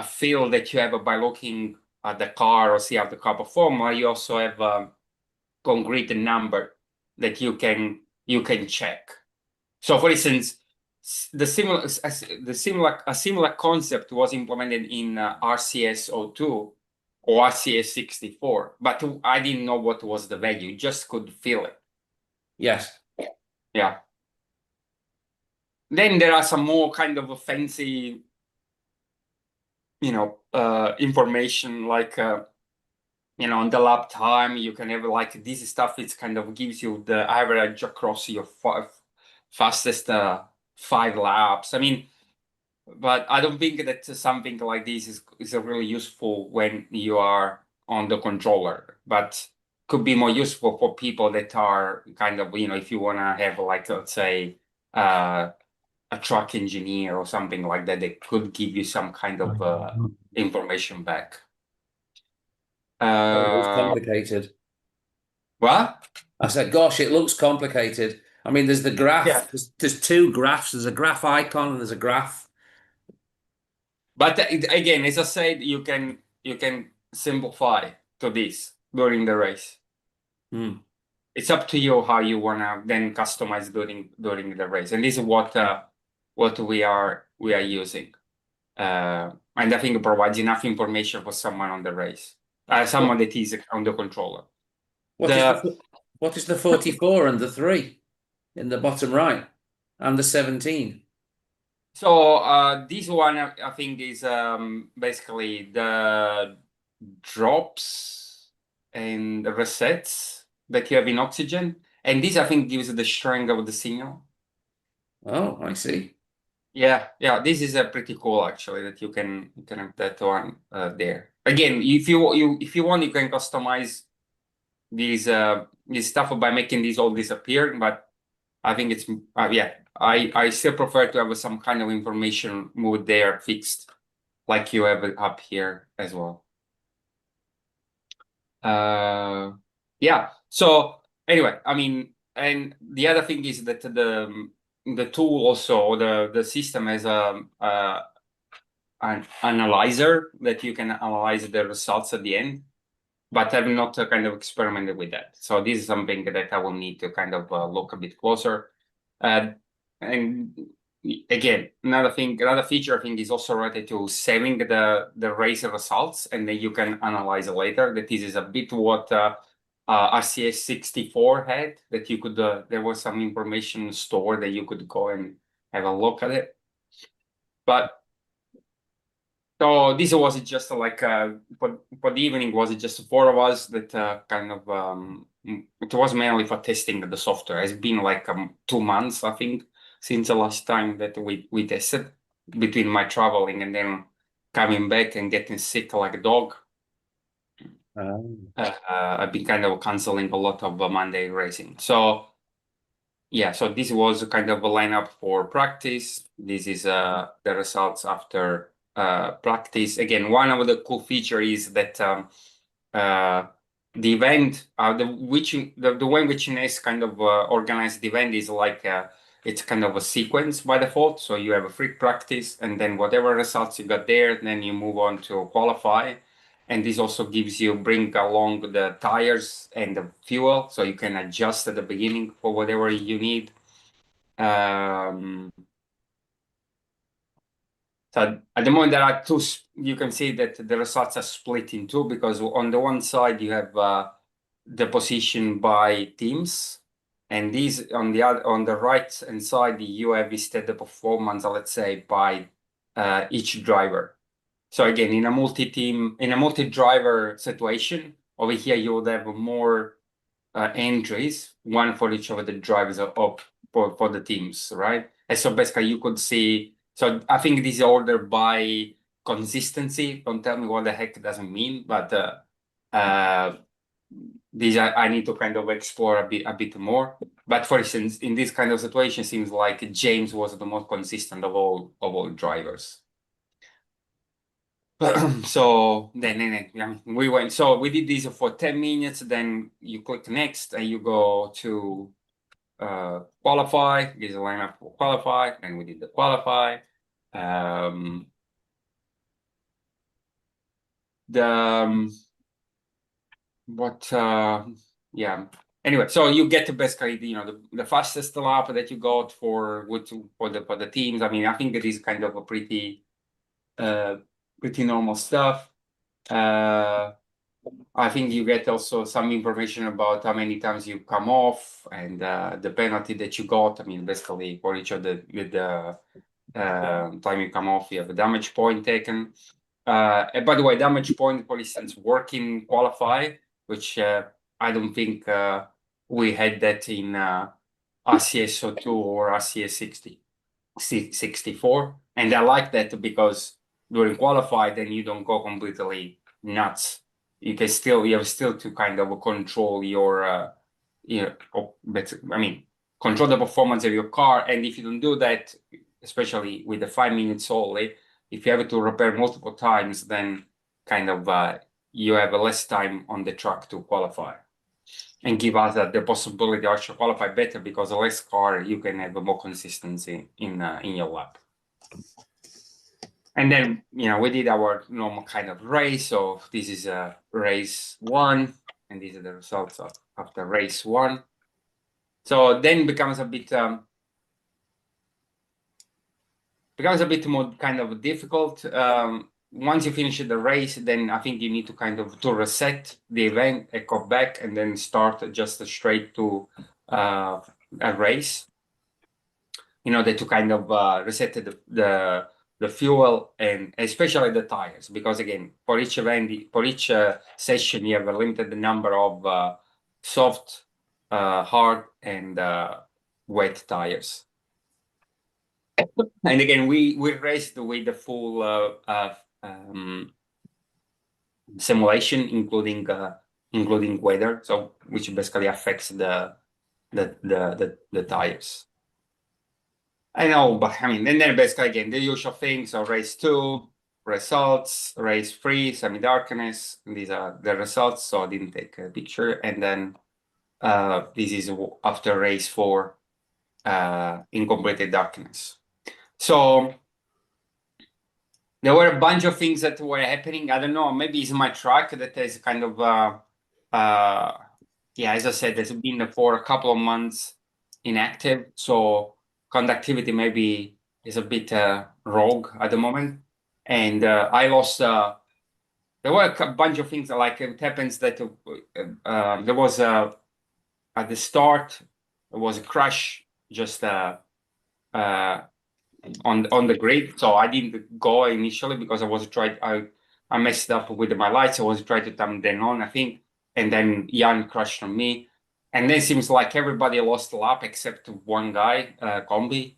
feel that you have by looking at the car or see how the car performs. You also have a concrete number that you can check. So, for instance, a similar concept was implemented in RCS02 or RCS64, but I didn't know what was the value; just could feel it. Yes. Yeah. Then there are some more kind of fancy, information like, on the lap time, you can have like this stuff. It kind of gives you the average across your fastest 5 laps. I mean, but I don't think that something like this is really useful when you are on the controller, but could be more useful for people that are kind of, if you want to have like, let's say, a truck engineer or something like that, they could give you some kind of information back. It looks complicated. What? I said, gosh, it looks complicated. I mean, there's the graph. Yeah. There's two graphs. There's a graph icon and there's a graph. But again, as I said, you can simplify to this during the race. It's up to you how you wanna then customize during the race, and this is what we are using, and I think it provides enough information for someone on the race, someone that is on the controller. What is the 44 and the 3 in the bottom right, and the 17? So this one I think is basically the drops and the resets that you have in oxygen, and this I think gives the strength of the signal. Oh, I see. Yeah, this is pretty cool actually that you can have that one there. Again, if you want, you can customize these stuff by making these all disappear, but I think it's I still prefer to have some kind of information moved there fixed, like you have it up here as well. Yeah. So anyway, I mean, and the other thing is that the tool also, or the system has an analyzer that you can analyze the results at the end, but I've not kind of experimented with that. So this is something that I will need to kind of look a bit closer. And again, another feature I think is also related to saving the race results, and then you can analyze it later. That this is a bit what RCS 64 had, that you could there was some information stored that you could go and have a look at it. But so this was just like for the evening, was it just 4 of us that kind of it was mainly for testing the software. It's been like 2 months, I think, since the last time that we tested, between my traveling and then coming back and getting sick like a dog. I've been kind of canceling a lot of Monday racing. So yeah, so this was kind of a lineup for practice. This is the results after practice. Again, one of the cool feature is that the event, the way in which Ines kind of organized the event is like it's kind of a sequence by default. So you have a free practice, and then whatever results you got there, then you move on to qualify. And this also bring along the tires and the fuel, so you can adjust at the beginning for whatever you need. So at the moment there are two, you can see that the results are split in two, because on the one side you have the position by teams, and these on the right hand side you have instead the performance, let's say, by each driver. So again, in a multi-driver situation, over here you would have more entries, one for each of the drivers up for the teams, right? And so basically you could see, so I think this is ordered by consistency. Don't tell me what the heck it doesn't mean, but these I need to kind of explore a bit more. But for instance, in this kind of situation, seems like James was the most consistent of all drivers. So then we went. So we did this for 10 minutes. Then you click next, and you go to qualify. There's a lineup for qualify, and we did the qualify. Yeah. Anyway, so you get to basically the fastest lap that you got for the teams. I mean, I think it is kind of a pretty normal stuff. I think you get also some information about how many times you come off and the penalty that you got. I mean, basically for each of the time you come off, you have a damage point taken. And by the way, damage point, for instance, work in qualify, which I don't think we had that in RCS 02 or RCS 64. And I like that because during qualify, then you don't go completely nuts. You have still to kind of control your, control the performance of your car. And if you don't do that, especially with the 5 minutes only, if you have to repair multiple times, then kind of you have less time on the track to qualify, and give us the possibility to actually qualify better, because the less car you can have more consistency in your lap. And then we did our normal kind of race. So this is race 1, and these are the results after race 1. So then becomes a bit more kind of difficult. Once you finish the race, then I think you need to kind of reset the event, go back, and then start just straight to a race in order to kind of reset the fuel and especially the tires, because again, for each event, for each session, you have a limited number of soft, hard, and wet tires. And again, we raced with the full simulation, including weather, so which basically affects the tires. I know, but I mean, and then basically again the usual thing. So race 2, results, race 3, semi-darkness. These are the results, so I didn't take a picture. And then this is after race 4 in completed darkness. So there were a bunch of things that were happening. I don't know, maybe it's my track that is kind of, yeah, as I said, it's been for a couple of months inactive. So conductivity maybe is a bit rogue at the moment. And I lost, there were a bunch of things, like it happens that there was at the start, there was a crash just on the grid. So I didn't go initially because I messed up with my lights. I was trying to turn them on, I think, and then Jan crashed on me. And then it seems like everybody lost a lap except one guy, Combi,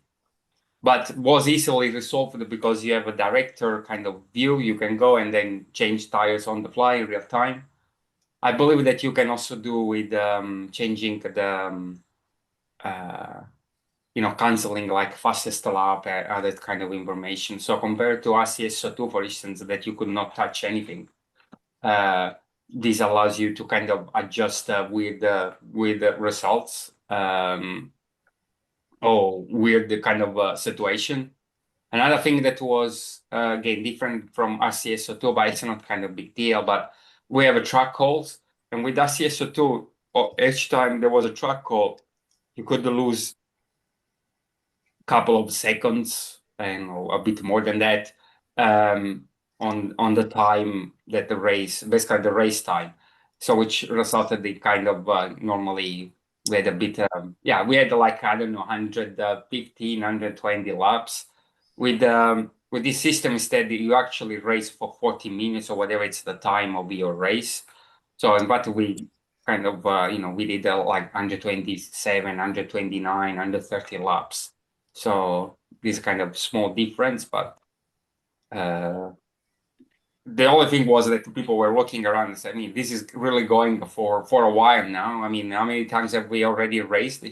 but was easily resolved because you have a director kind of view. You can go and then change tires on the fly in real time. I believe that you can also do with changing the canceling like fastest lap, other kind of information. So compared to RCS2, for instance, that you could not touch anything, this allows you to kind of adjust with the results or with the kind of situation. Another thing that was again different from RCS2, but it's not kind of big deal, but we have a track calls, and with RCS2, each time there was a track call, you could lose couple of seconds and a bit more than that on the time that the race, basically the race time. So which resulted in kind of normally we had a bit, we had like, I don't know, 115, 120 laps. With this system, instead, you actually race for 40 minutes or whatever it's the time of your race. So, but we kind of, we did like 127, 129, 130 laps. So this kind of small difference, but the only thing was that people were walking around and said, I mean, this is really going for a while now. I mean, how many times have we already raced?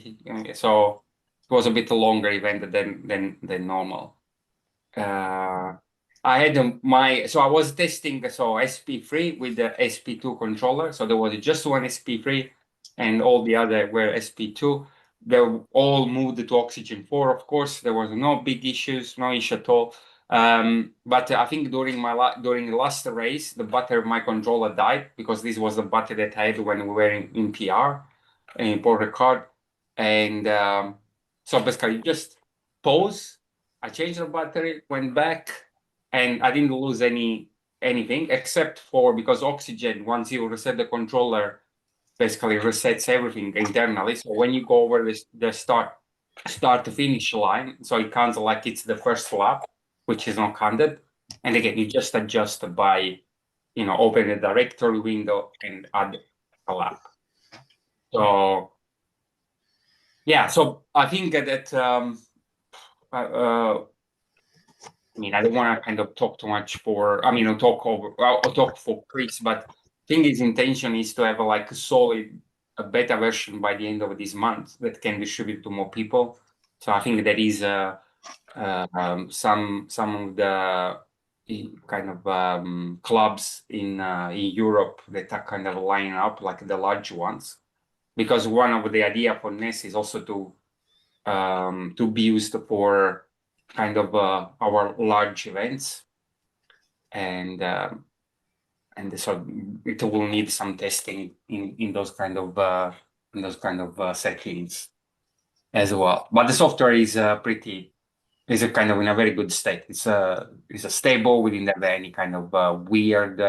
So it was a bit longer event than normal. I had so I was testing SP3 with the SP2 controller. So there was just one SP3 and all the other were SP2. They all moved to Oxygen 4, of course. There was no big issues, no issue at all. But I think during the last race, the battery of my controller died because this was the battery that I had when we were in PR, in Port Ricard. And so basically you just pause. I changed the battery, went back, and I didn't lose anything except for because Oxygen, once you reset the controller, basically resets everything internally. So when you go over the start to finish line, so it counts like it's the first lap, which is not counted. And again, you just adjust by, open the directory window and add a lap. So yeah, so I think that I mean, I don't want to kind of talk too much talk for Chris, but I think his intention is to have a beta version by the end of this month that can distribute to more people. So I think there is some of the kind of clubs in Europe that are kind of lining up, like the large ones, because one of the idea for NES is also to be used for kind of our large events, and so it will need some testing in those kind of settings as well. But the software is is a kind of in a very good state. It's a stable. We didn't have any kind of weird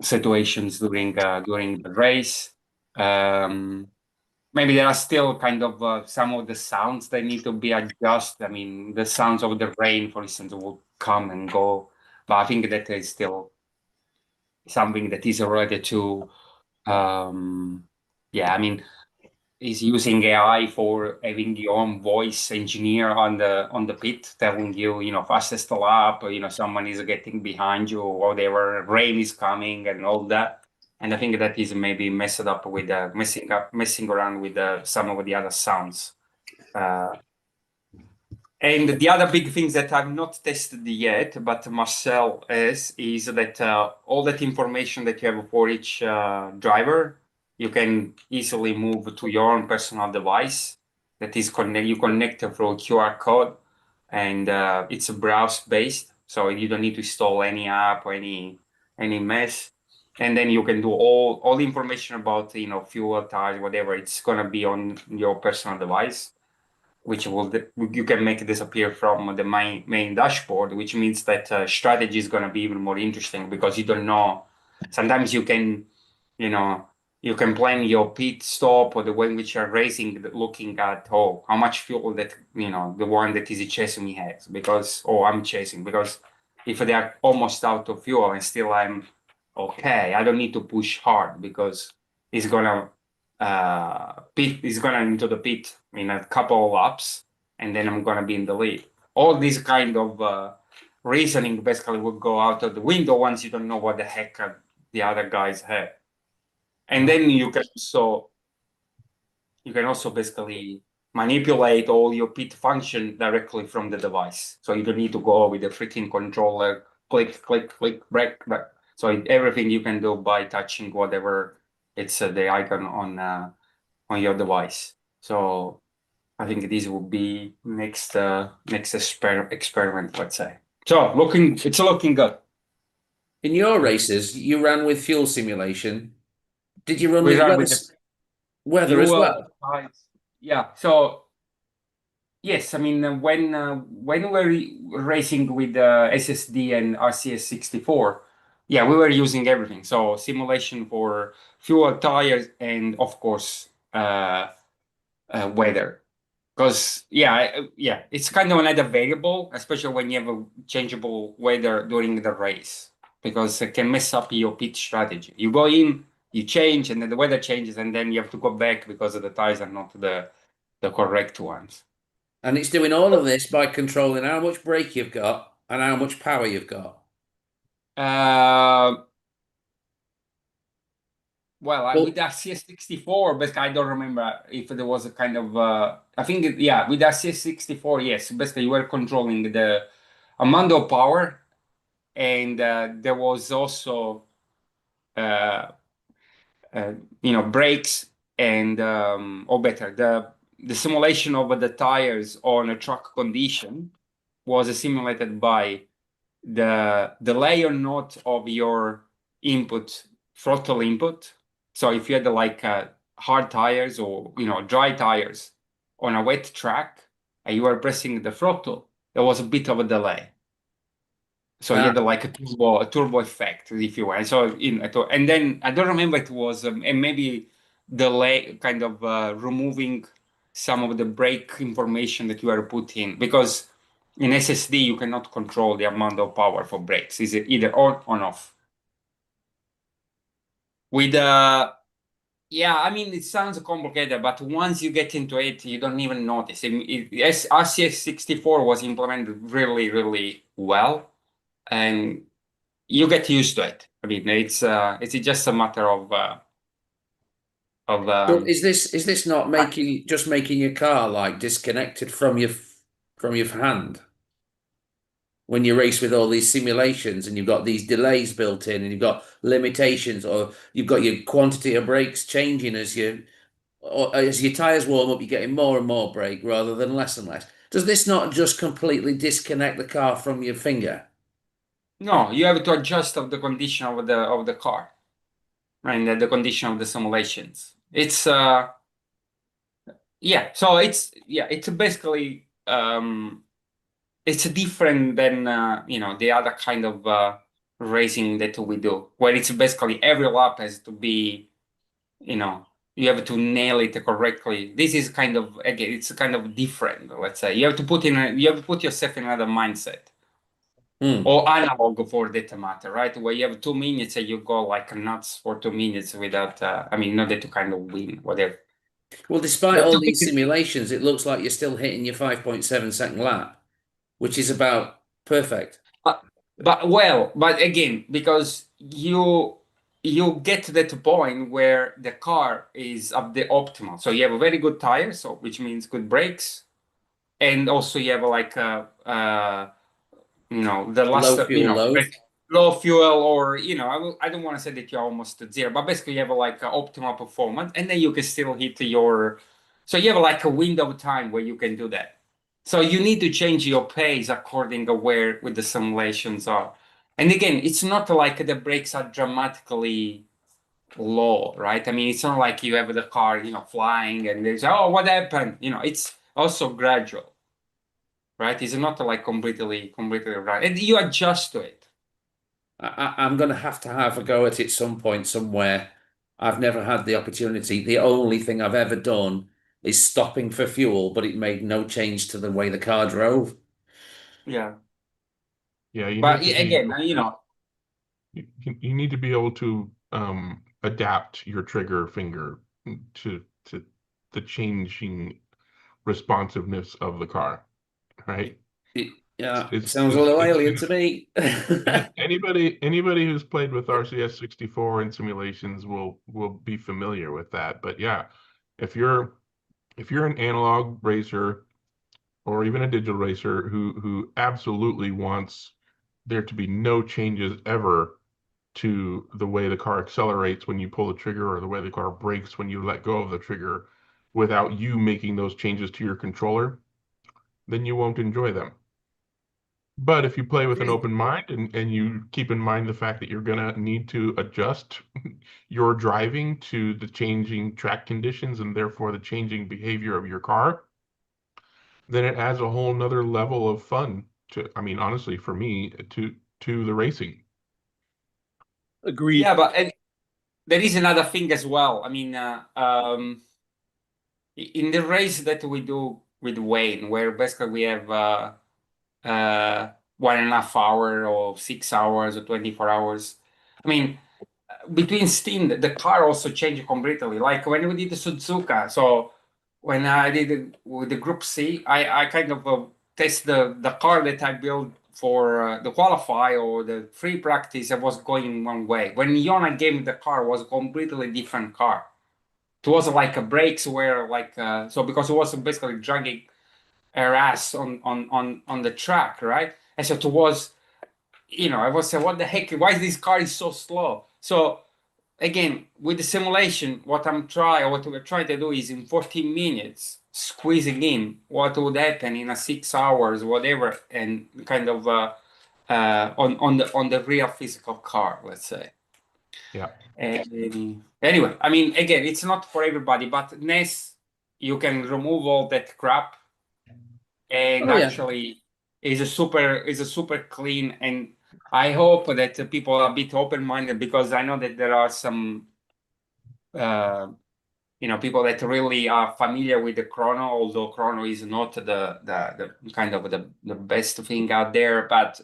situations during the race. Maybe there are still kind of some of the sounds that need to be adjusted. I mean, the sounds of the rain, for instance, will come and go, but I think that is still something that is related to, I mean, is using AI for having your own voice engineer on the pit, telling you, fastest lap, someone is getting behind you, or whatever, rain is coming, and all that. And I think that is maybe messing around with some of the other sounds. And the other big things that I've not tested yet, but Marcel is that all that information that you have for each driver, you can easily move to your own personal device. That is you connect through QR code, and it's browse based, so you don't need to install any app or any mess. And then you can do all the information about fuel, tires, whatever. It's gonna be on your personal device, which you can make disappear from the main dashboard, which means that strategy is going to be even more interesting because you don't know. Sometimes you can plan your pit stop or the way in which you're racing, looking at how much fuel that the one that is chasing me has, because I'm chasing, because if they are almost out of fuel and still I'm okay, I don't need to push hard because it's gonna pit is gonna into the pit in a couple of laps, and then I'm gonna be in the lead. All this kind of reasoning basically would go out of the window once you don't know what the heck the other guys have. And then you can also basically manipulate all your pit function directly from the device. So you don't need to go with the freaking controller, click, click, click, brake. So everything you can do by touching whatever it's the icon on your device. So I think this will be next experiment, let's say. So it's looking good. In your races, you ran with fuel simulation. Did you run We with ran with the weather as well? Yeah. So yes, I mean when we were racing with SSD and RCS64, yeah, we were using everything. So simulation for fuel, tires, and of course weather. Because it's kind of another variable, especially when you have a changeable weather during the race, because it can mess up your pit strategy. You go in, you change, and then the weather changes, and then you have to go back because the tires are not the correct ones. And it's doing all of this by controlling how much brake you've got and how much power you've got. With RCS64, but I don't remember if there was a kind of I think with RCS64, yes, basically you were controlling the amount of power, and there was also brakes and or better, the simulation of the tires on a track condition was simulated by the layer note of your throttle input. So if you had hard tires or dry tires on a wet track and you were pressing the throttle, there was a bit of a delay. So you had a turbo effect, if you will. And so and then I don't remember, it was and maybe delay kind of removing some of the brake information that you are putting, because in SSD you cannot control the amount of power for brakes. Is it either on or off? With I mean, it sounds complicated, but once you get into it, you don't even notice. RCS64 was implemented really, really well, and you get used to it. I mean, it's just a matter of. So is this not making your car disconnected from your hand when you race with all these simulations and you've got these delays built in and you've got limitations, or you've got your quantity of brakes changing as your tires warm up, you're getting more and more brake rather than less and less. Does this not just completely disconnect the car from your finger? No, you have to adjust of the condition of the car and the condition of the simulations. It's so it's basically it's different than the other kind of racing that we do, where it's basically every lap has to be you have to nail it correctly. This is kind of, again, it's kind of different. Let's say you have to put yourself in another mindset. Or analog for that matter, right? Where you have 2 minutes and you go like nuts for 2 minutes without, not that to kind of win, whatever. Well, despite all these simulations, it looks like you're still hitting your 5.7 second lap, which is about perfect. But again, because you get to that point where the car is up the optimal. So you have a very good tire, so which means good brakes, and also you have like you know, the last, Low fuel load. low fuel, or you know, I don't want to say that you're almost at zero, but basically you have like optimal performance, and then you can still hit your. So you have like a window of time where you can do that. So you need to change your pace according to where with the simulations are. And again, it's not like the brakes are dramatically low, right? I mean, it's not like you have the car, you know, flying and there's, oh, what happened? You know, it's also gradual, right? It's not like completely right. And you adjust to it. I'm going to have a go at it some point somewhere. I've never had the opportunity. The only thing I've ever done is stopping for fuel, but it made no change to the way the car drove. Yeah. Yeah, you But need to be again, you know, you need to be able to adapt your trigger finger to the changing responsiveness of the car, right? Yeah, It's sounds a little alien to me. anybody who's played with RCS 64 in simulations will be familiar with that. But yeah, if you're an analog racer or even a digital racer who absolutely wants there to be no changes ever to the way the car accelerates when you pull the trigger or the way the car brakes when you let go of the trigger without you making those changes to your controller, then you won't enjoy them. But if you play with an open mind and you keep in mind the fact that you're going to need to adjust your driving to the changing track conditions and therefore the changing behavior of your car, then it adds a whole nother level of fun to, I mean, honestly, for me, to the racing. Agreed. yeah, but and there is another thing as well. I mean, in the race that we do with Wayne, where basically we have 1.5 hour or 6 hours or 24 hours. I mean, between Steam, the car also changed completely. Like when we did the Suzuka, so when I did it with the Group C, I kind of test the car that I built for the qualify or the free practice. I was going one way. When Iona gave me the car, it was a completely different car. It was like a brakes were like so because it was basically dragging her ass on the track, right? And so it was, you know, I was saying, what the heck? Why is this car is so slow? So again, with the simulation, what we're trying to do is in 14 minutes squeezing in what would happen in a 6 hours, whatever, and kind of on the real physical car, let's say. Yeah. And anyway, I mean, again, it's not for everybody, but NES, you can remove all that crap, and Oh, yeah. actually is a super clean. And I hope that people are a bit open-minded, because I know that there are some you know, people that really are familiar with the chrono, although chrono is not the kind of the best thing out there, but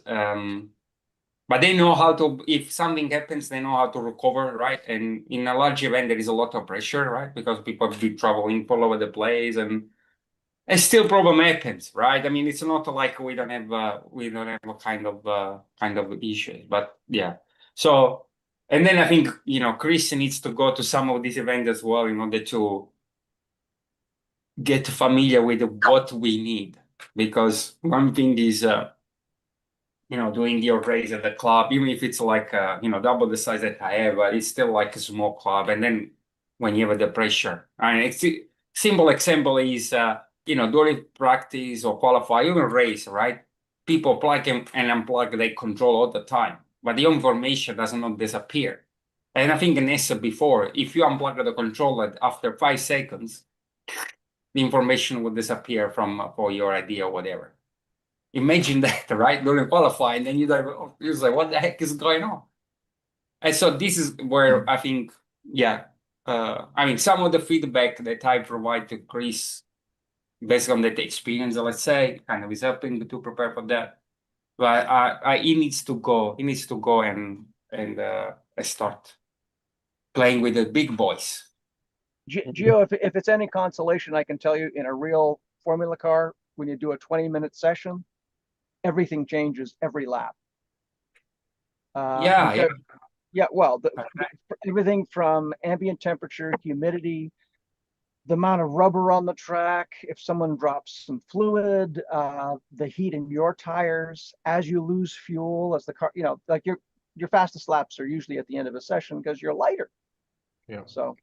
they know how to, if something happens, they know how to recover, right? And in a large event, there is a lot of pressure, right? Because people be traveling all over the place, and still problem happens, right? I mean, it's not like we don't have a kind of issues, but yeah. So, and then I think, you know, Chris needs to go to some of these events as well in order to get familiar with what we need, because one thing is you know, doing your race at the club, even if it's like you know, double the size that I have, but it's still like a small club. And then when you have the pressure, and it's simple example is you know, during practice or qualify, even race, right? People plug and unplug their control all the time, but the information does not disappear. And I think in ESA before, if you unplug the controller after 5 seconds, the information will disappear from for your ID or whatever. Imagine that, right? During qualifying, then you're like, what the heck is going on? And so this is where I think, yeah, I mean, some of the feedback that I provide to Chris, based on that experience, let's say, kind of is helping to prepare for that. But he needs to go. He needs to go and start playing with the big boys. Gio, if it's any consolation, I can tell you in a real Formula car, when you do a 20-minute session, everything changes every lap. Yeah. Yeah, well, everything from ambient temperature, humidity, the amount of rubber on the track, if someone drops some fluid, the heat in your tires as you lose fuel, as the car, like your fastest laps are usually at the end of a session because you're lighter. Yeah. So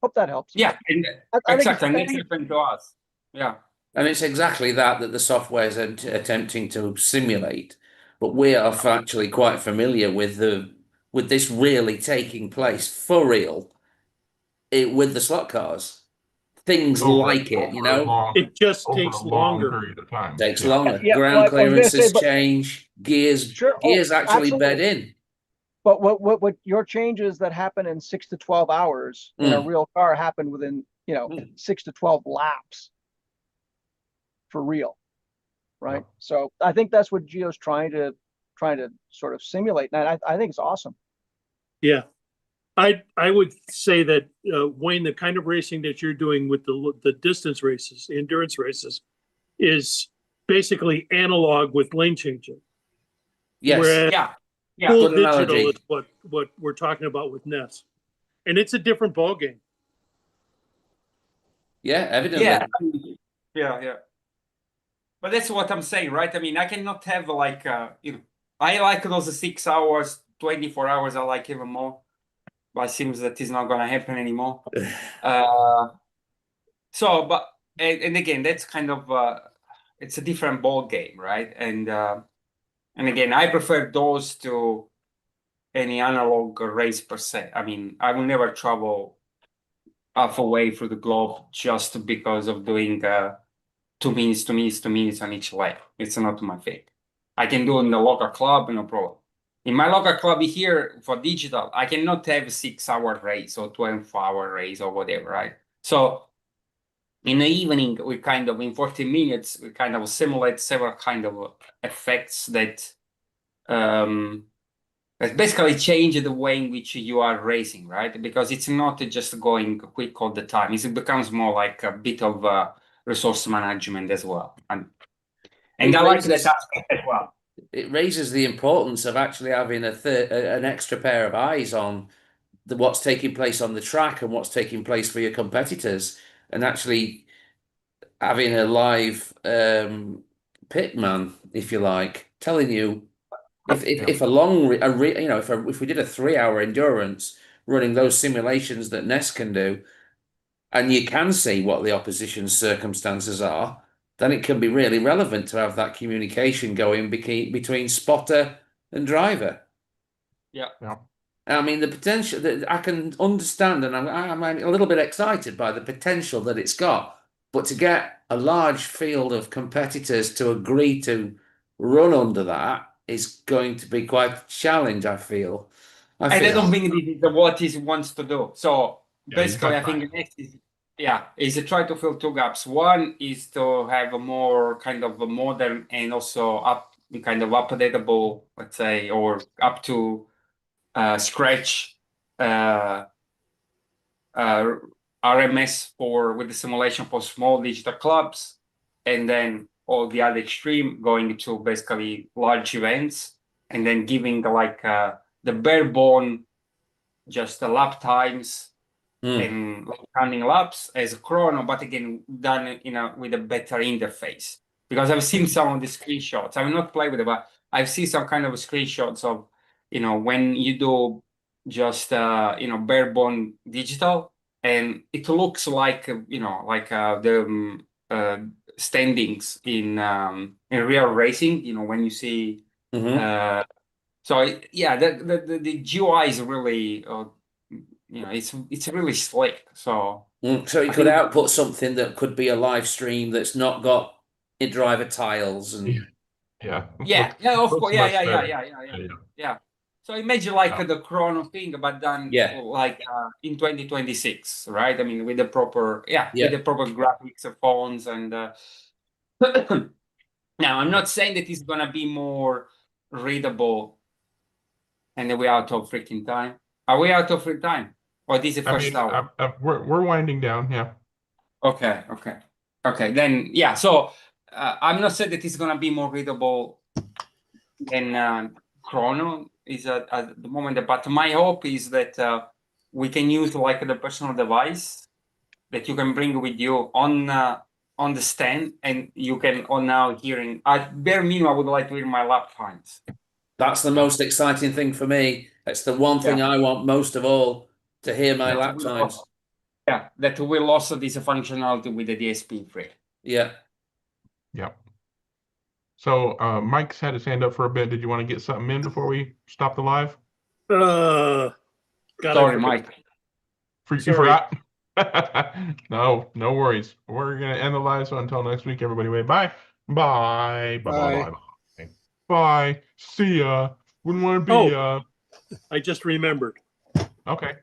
hope that helps. Yeah, and I think exactly. And that's happened to us. Yeah. And it's exactly that the software is attempting to simulate. But we are actually quite familiar with this really taking place for real with the slot cars. Things like it, you know. It just over takes a long longer. period of time. Takes Yeah. longer. Yeah, Ground well, I was gonna clearances say, but change. Gears sure, actually bed absolutely. in. But what your changes that happen in 6 to 12 hours in a real car happen within 6 to 12 laps for real, right? Yeah. So I think that's what Gio's trying to sort of simulate, and I think it's awesome. Yeah, I would say that Wayne, the kind of racing that you're doing with the distance races, the endurance races, is basically analog with lane changing. Yes. Whereas Yeah. full Good digital analogy. is what we're talking about with NES, and it's a different ballgame. Yeah, evidently. Yeah. But that's what I'm saying, right? I mean, I cannot have like I like those 6 hours, 24 hours. I like even more. But it seems that is not going to happen anymore. So, but and again, that's kind of it's a different ball game, right? And again, I prefer those to any analog race per se. I mean, I will never travel halfway through the globe just because of doing 2 minutes, 2 minutes, 2 minutes on each leg. It's not my thing. I can do it in the local club, no problem. In my local club here for digital, I cannot have a 6-hour race or 12-hour race or whatever, right? So in the evening, we kind of, in 40 minutes, we kind of simulate several kind of effects that basically change the way in which you are racing, right? Because it's not just going quick all the time. It becomes more like a bit of resource management as well. And I like that aspect as well. It raises the importance of actually having an extra pair of eyes on what's taking place on the track and what's taking place for your competitors, and actually having a live pit man, if you like, telling you if we did a 3-hour endurance running those simulations that NES can do, and you can see what the opposition's circumstances are, then it can be really relevant to have that communication going between spotter and driver. Yeah. I mean, the potential that I can understand, and I'm a little bit excited by the potential that it's got. But to get a large field of competitors to agree to run under that is going to be quite a challenge, I feel. And I don't think this is what he wants to do. So basically, I think the next is to try to fill 2 gaps. One is to have a more kind of a modern and also kind of updatable, let's say, or up to scratch RMS with the simulation for small digital clubs, and then all the other extreme going to basically large events, and then giving like the bare bone, just the lap times and like counting laps as a chrono, but again done with a better interface. Because I've seen some of the screenshots. I will not play with it, but I've seen some kind of screenshots of when you do just bare bone digital, and it looks like the standings in real racing. When you see. So yeah, the GUI is really it's really slick. So it could output something that could be a live stream that's not got driver tiles and yeah, of course, yeah. So imagine like the chrono thing, but done like in 2026, right? I mean, with the proper with the proper graphics of phones and. Now, I'm not saying that it's gonna be more readable, and then we're out of freaking time. Are we out of free time? Or this is the first hour? We're winding down, yeah. Okay. Then so I'm not saying that it's gonna be more readable than Chrono is at the moment, but my hope is that we can use like the personal device that you can bring with you on the stand, and you can on now hearing. At bare minimum, I would like to hear my lap times. That's the most exciting thing for me. That's the one thing I want most of all, to hear my lap times. Yeah, that will also this functionality with the DSP3. Yeah. Yep. So Mike's had his hand up for a bit. Did you want to get something in before we stop the live? God, Sorry, Mike. You Sorry. forgot? No worries. We're gonna end the live. So until next week, everybody, wave bye. Bye. Bye. Bye. Bye. Bye. Bye. See ya. Wouldn't want to be I just remembered. Okay.